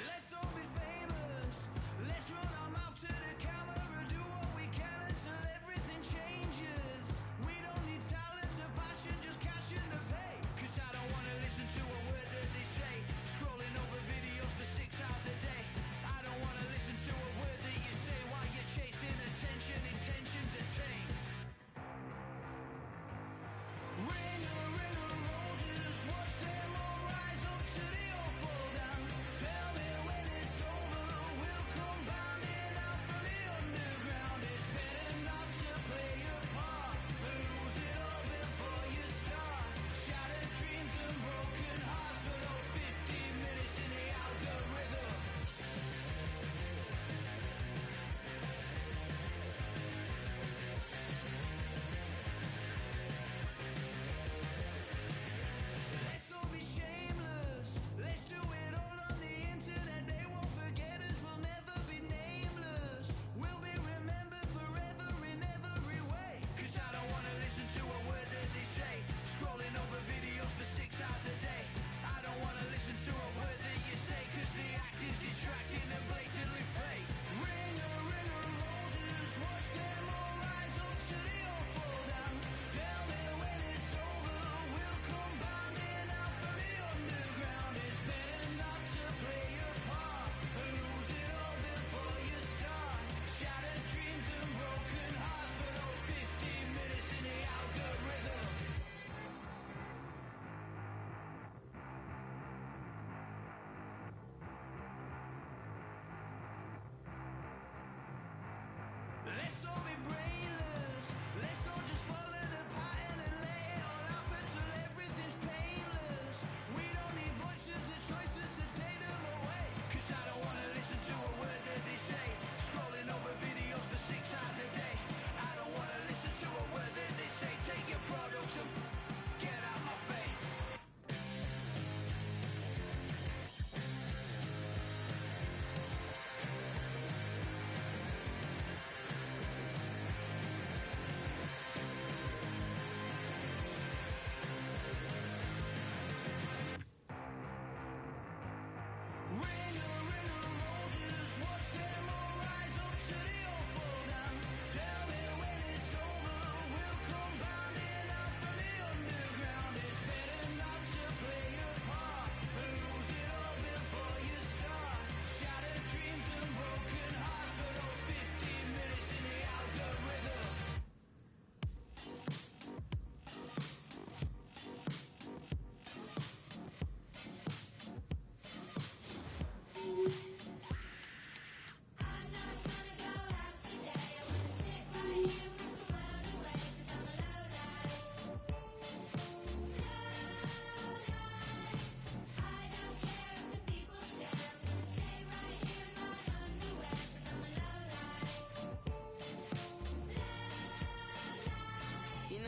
Let's all be famous. Let's run our mouth to the camera.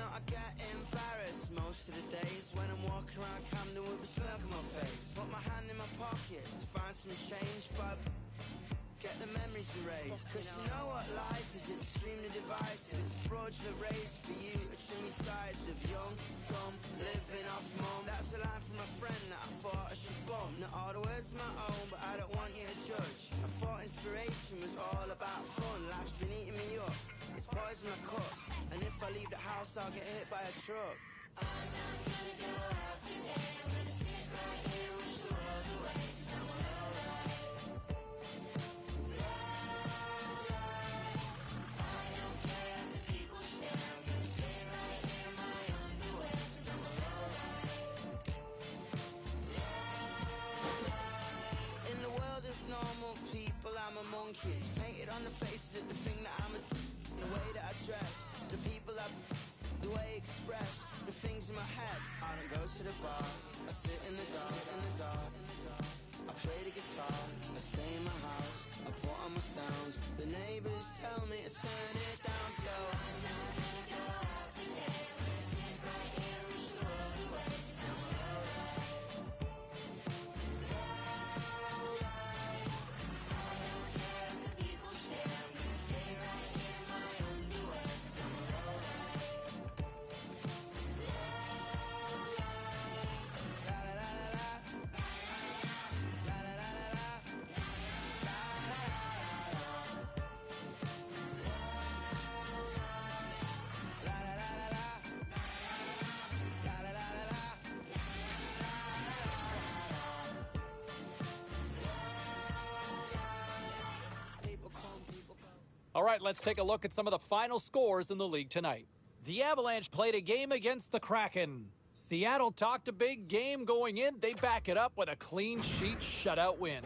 know I get embarrassed most of the days when I'm walking around Camden with a smirk on my face. Put my hand in my pocket to find some change, but get the memories erased. Cause you know what life is, it's extremely divisive. It's fraudulent race for you to trim your sides with young, dumb, living off mum. That's a line from a friend that I thought I should bump. Not all the words are my own, but I don't want you to judge. I thought inspiration was all about fun. Life's been eating me up, it's poison my cup. And if I leave the house, I'll get hit by a truck. I'm not gonna go out today. I'm gonna sit right here and wish the world away. Cause I'm alright. Normal people, I'm among kids. Painted on the faces of the thing that I'm the way that I dress, the people the way I express, the things in my head. I don't go to the bar, I sit in the dark, I play the guitar, I stay in my house, I put on my sounds. The neighbors tell me to turn it down slow. I'm not gonna go out today. I'm gonna sit right here and wish the world away. Cause I'm alright. All right, let's take a look at some of the final scores in the league tonight. The Avalanche played a game against the Kraken. Seattle talked a big game going in. They back it up with a clean sheet shutout win.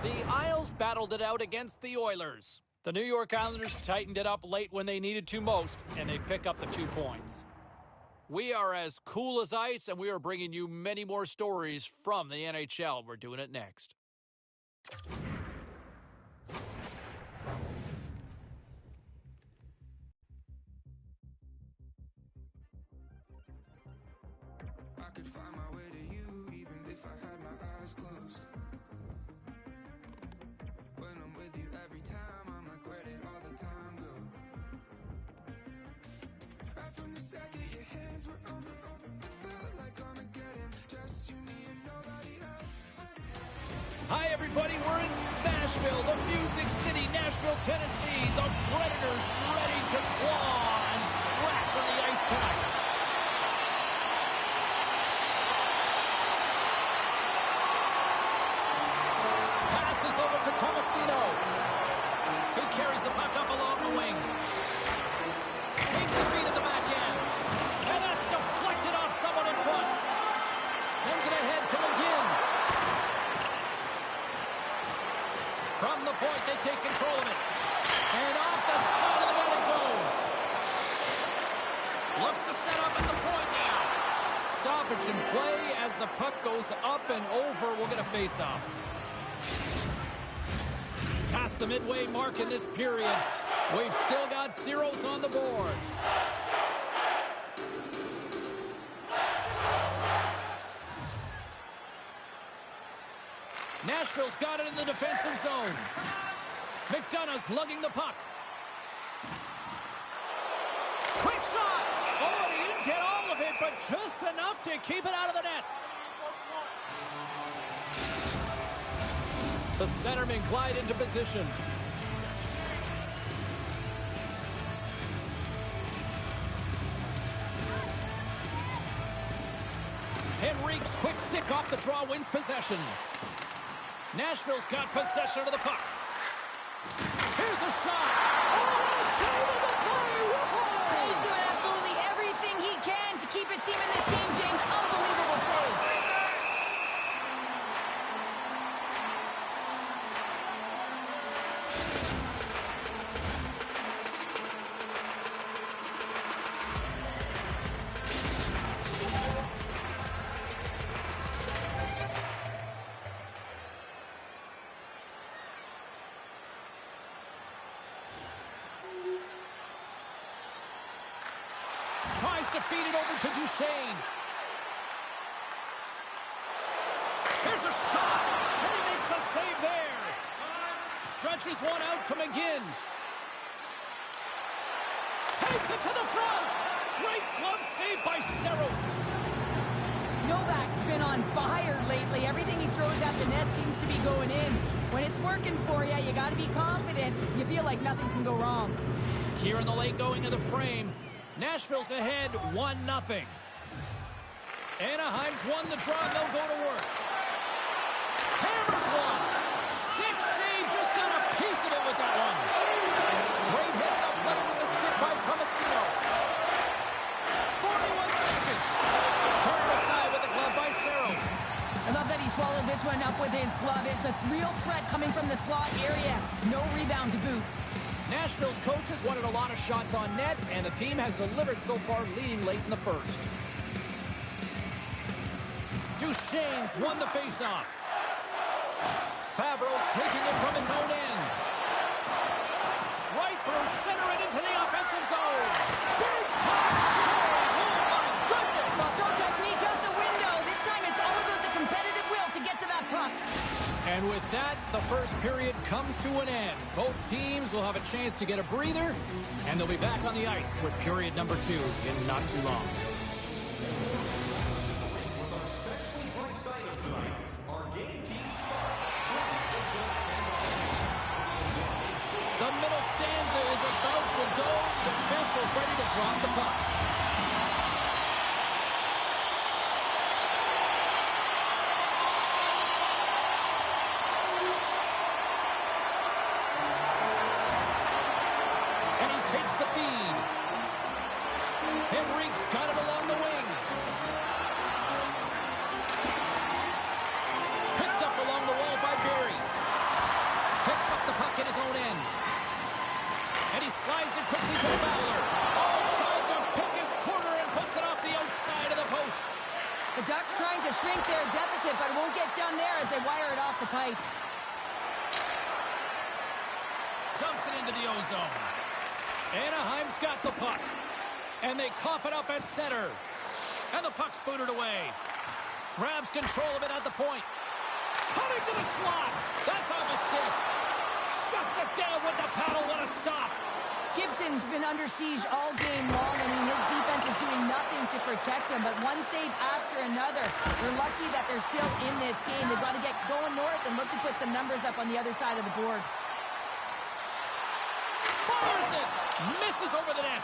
The Isles battled it out against the Oilers. The New York Islanders tightened it up late when they needed to most, and they pick up the 2 points. We are as cool as ice, and we are bringing you many more stories from the NHL. We're doing it next. I could find my way to you even if I had my eyes closed. When I'm with you every time, I'm like, where did all the time go? Right from the second your hands were on me, it felt like Armageddon. Just you, me, and nobody else. Hi, everybody. We're in Smashville, the Music City, Nashville, Tennessee. The Predators ready to claw and scratch on the ice tonight. Passes over to Tomasino. He carries the puck up along the wing. Takes the feed at the back end. And that's deflected off someone in front. Sends it ahead to McGinn. From the point, they take control of it. And off the side of the net it goes. Looks to set up at the point now. Stoppage in play as the puck goes up and over. We'll get a face-off. Past the midway mark in this period. We've still got zeros on the board. Nashville's got it in the defensive zone. McDonough's lugging the puck. Quick shot! Oh, he didn't get all of it, but just enough to keep it out of the net. The centerman glide into position. Henrique's quick stick off the draw wins possession. Nashville's got possession of the puck. Here's a shot. Oh, save of the play. Whoa! He's doing absolutely everything he can to keep his team in this game, James. Unbelievable save. Tries to feed it over to Duchesne. Here's a shot. And he makes a save there. Stretches one out to McGinn. Takes it to the front. Great glove save by Saros. Novak's been on fire lately. Everything he throws at the net seems to be going in. When it's working for you, you got to be confident. You feel like nothing can go wrong. Here in the late going of the frame, Nashville's ahead 1-0. Anaheim's won the draw, and they'll go to work. Hammers one. Stick save, just got a piece of it with that one. Great hits up late with the stick by Tomasino. 41 seconds. Turned aside with the glove by Saros. I love that he swallowed this one up with his glove. It's a real threat coming from the slot area. No rebound to boot. Nashville's coaches wanted a lot of shots on net, and the team has delivered so far, leading late in the first. Duchesne's won the faceoff. Favreau's taking it from his own end. Right through center and into the offensive zone. Big time save! Oh my goodness! Well, throw technique out the window. This time it's all about the competitive will to get to that puck. And with that, the first period comes to an end. Both teams will have a chance to get a breather, and they'll be back on the ice with period number 2 in not too long. With our specially priced items tonight, our game team The middle stanza is about to go. The official's ready to drop the puck. And he takes the feed. Henrique's got it along the wing. Picked up along the wall by Barry. Picks up the puck in his own end. And he slides it quickly to Fowler. Oh, tried to pick his corner and puts it off the outside of the post. The Ducks trying to shrink their deficit, but it won't get done there as they wire it off the pipe. Dumps it into the ozone. Anaheim's got the puck. And they cough it up at center. And the puck's booted away. Grabs control of it at the point. Cutting to the slot. That's on the stick. Shuts it down with the paddle. What a stop. Gibson's been under siege all game long. I mean, his defense is doing nothing to protect him, but one save after another. They're lucky that they're still in this game. They've got to get going north and look to put some numbers up on the other side of the board. Fires it. Misses over the net.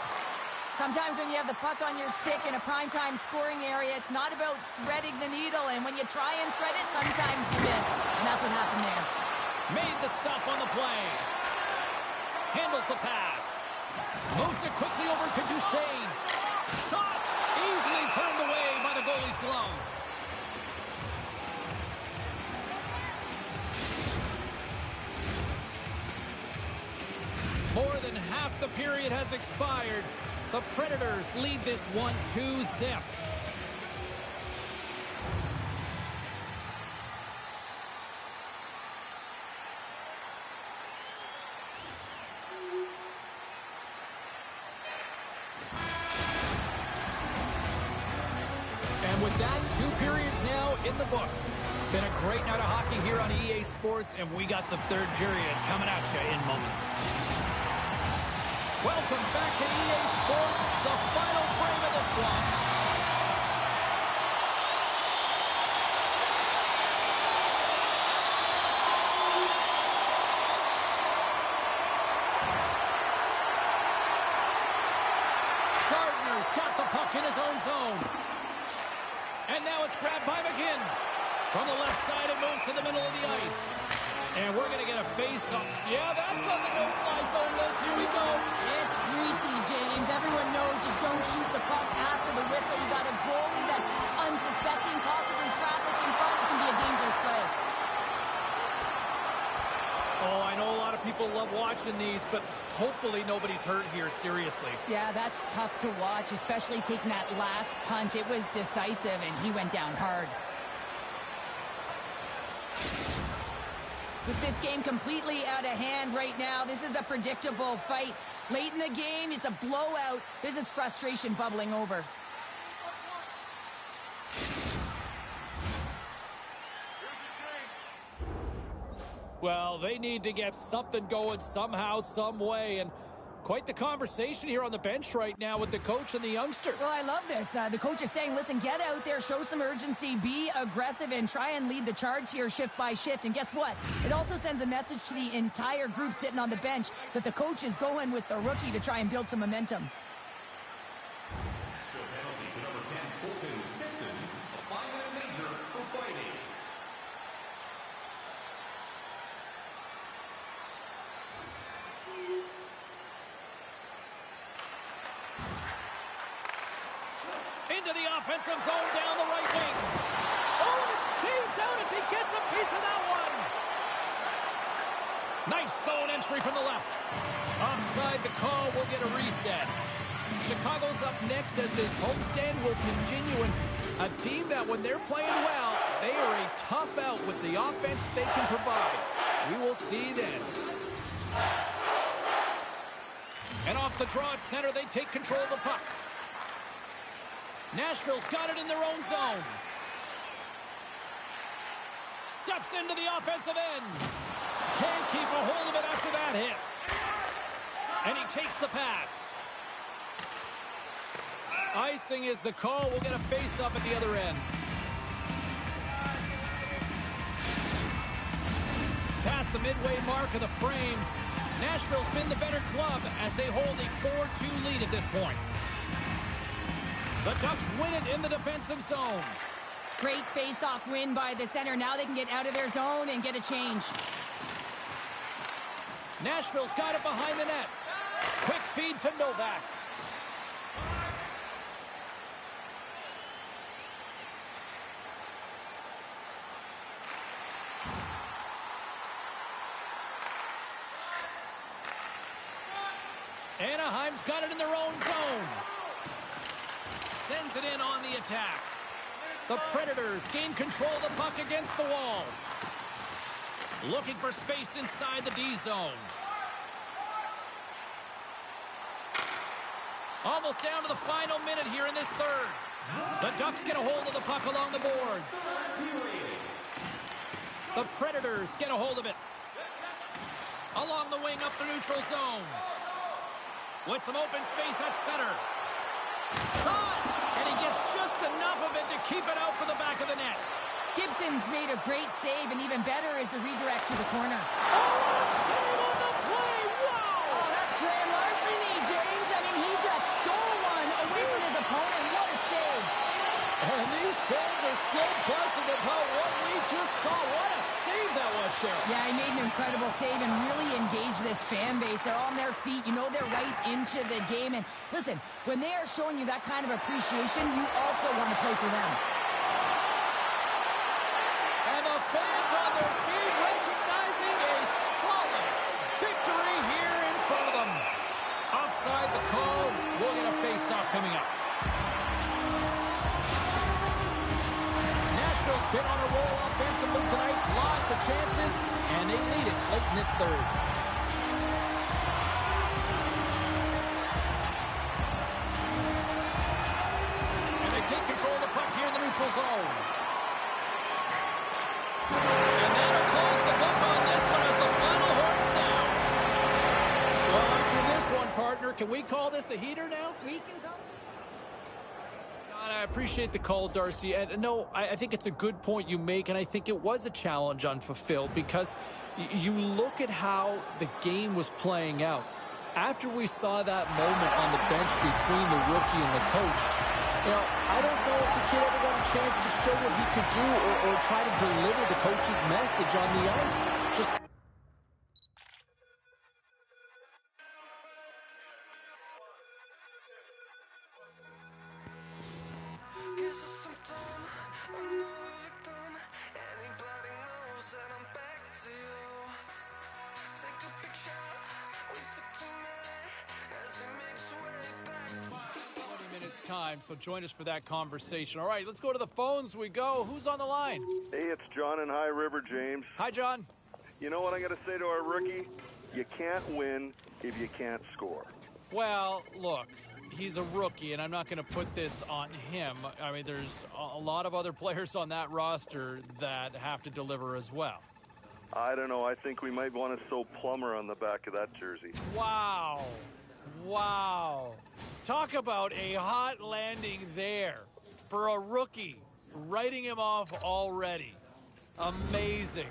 Sometimes when you have the puck on your stick in a primetime scoring area, it's not about threading the needle, and when you try and thread it, sometimes you miss. And that's what happened there. Made the stop on the play. Handles the pass. Moves it quickly over to Duchesne. Shot easily turned away by the goalie's glove. More than half the period has expired. The Predators lead this 1-2 zip. And with that, 2 periods now in the books. Been a great night of hockey here on EA Sports, and we got the 3rd period coming at you in moments. Welcome back to EA Sports, the final frame of this one. Gardner's got the puck in his own zone. And now it's grabbed by McGinn. From the left side, it moves to the middle of the ice. And we're going to get a face-off. Yeah, that's on the no-fly zone list. Here we go. It's greasy, James. Everyone knows you don't shoot the puck after the whistle. You got a goalie that's unsuspecting, possibly traffic in front. It can be a dangerous play. Oh, I know a lot of people love watching these, but hopefully nobody's hurt here, seriously. Yeah, that's tough to watch, especially taking that last punch. It was decisive, and he went down hard. With this game completely out of hand right now, this is a predictable fight. Late in the game, it's a blowout. This is frustration bubbling over. Well, they need to get something going somehow, some way, and quite the conversation here on the bench right now with the coach and the youngster. Well, I love this. The coach is saying, listen, get out there, show some urgency, be aggressive, and try and lead the charge here shift by shift. And guess what? It also sends a message to the entire group sitting on the bench that the coach is going with the rookie to try and build some momentum. Still penalty to number 10, Colton Sissons, a 5-minute major for fighting. Into the offensive zone down the right wing. Oh, and it stays out as he gets a piece of that one. Nice zone entry from the left. Offside, the call will get a reset. Chicago's up next as this homestand will continue. And a team that when they're playing well, they are a tough out with the offense they can provide. We will see then. And off the draw at center, they take control of the puck. Nashville's got it in their own zone. Steps into the offensive end. Can't keep a hold of it after that hit. And he takes the pass. Icing is the call. We'll get a face-up at the other end. Past the midway mark of the frame. Nashville's been the better club as they hold a 4-2 lead at this point. The Ducks win it in the defensive zone. Great face-off win by the center. Now they can get out of their zone and get a change. Nashville's got it behind the net. Quick feed to Novak. Anaheim's got it in their own zone. Sends it in on the attack. The Predators gain control of the puck against the wall. Looking for space inside the D zone. Almost down to the final minute here in this third. The Ducks get a hold of the puck along the boards. The Predators get a hold of it. Along the wing up the neutral zone. With some open space at center. Shot! And he gets just enough of it to keep it out for the back of the net. Gibson's made a great save, and even better is the redirect to the corner. Oh, save on the play! Wow! Oh, that's grand larceny, James. I mean, he just stole one away from his opponent. What a save. And these fans are still buzzing about what we just saw. What a save that was, Cheryl. Yeah, he made an incredible save and really engaged this fan base. They're on their feet. You know they're right into the game. And listen, when they are showing you that kind of appreciation, you also want to play for them. And the fans on their feet recognizing a solid victory here in front of them. Offside the call. We'll get a face-off coming up. Nashville's been on a roll offensively tonight. Lots of chances, and they lead it late in this third. And they take control of the puck here in the neutral zone. And that'll close the book on this one as the final horn sounds. Well, after this one, partner, can we call this a heater now? We can go. I appreciate the call, Darcy. And no, I think it's a good point you make, and I think it was a challenge unfulfilled because you look at how the game was playing out. After we saw that moment on the bench between the rookie and the coach, you know, I don't know if the kid ever got a chance to show what he could do or try to deliver the coach's message on the ice. Just time, so join us for that conversation. All right, let's go to the phones. We go. Who's on the line? Hey, it's John in High River, James. Hi, John. You know what I'm going to say to our rookie? You can't win if you can't score. Well, look, he's a rookie, and I'm not going to put this on him. I mean, there's a lot of other players on that roster that have to deliver as well. I don't know. I think we might want to sew Plumber on the back of that jersey. Wow. Wow. Talk about a hot landing there for a rookie. Writing him off already. Amazing.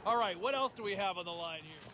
All right, what else do we have on the line here?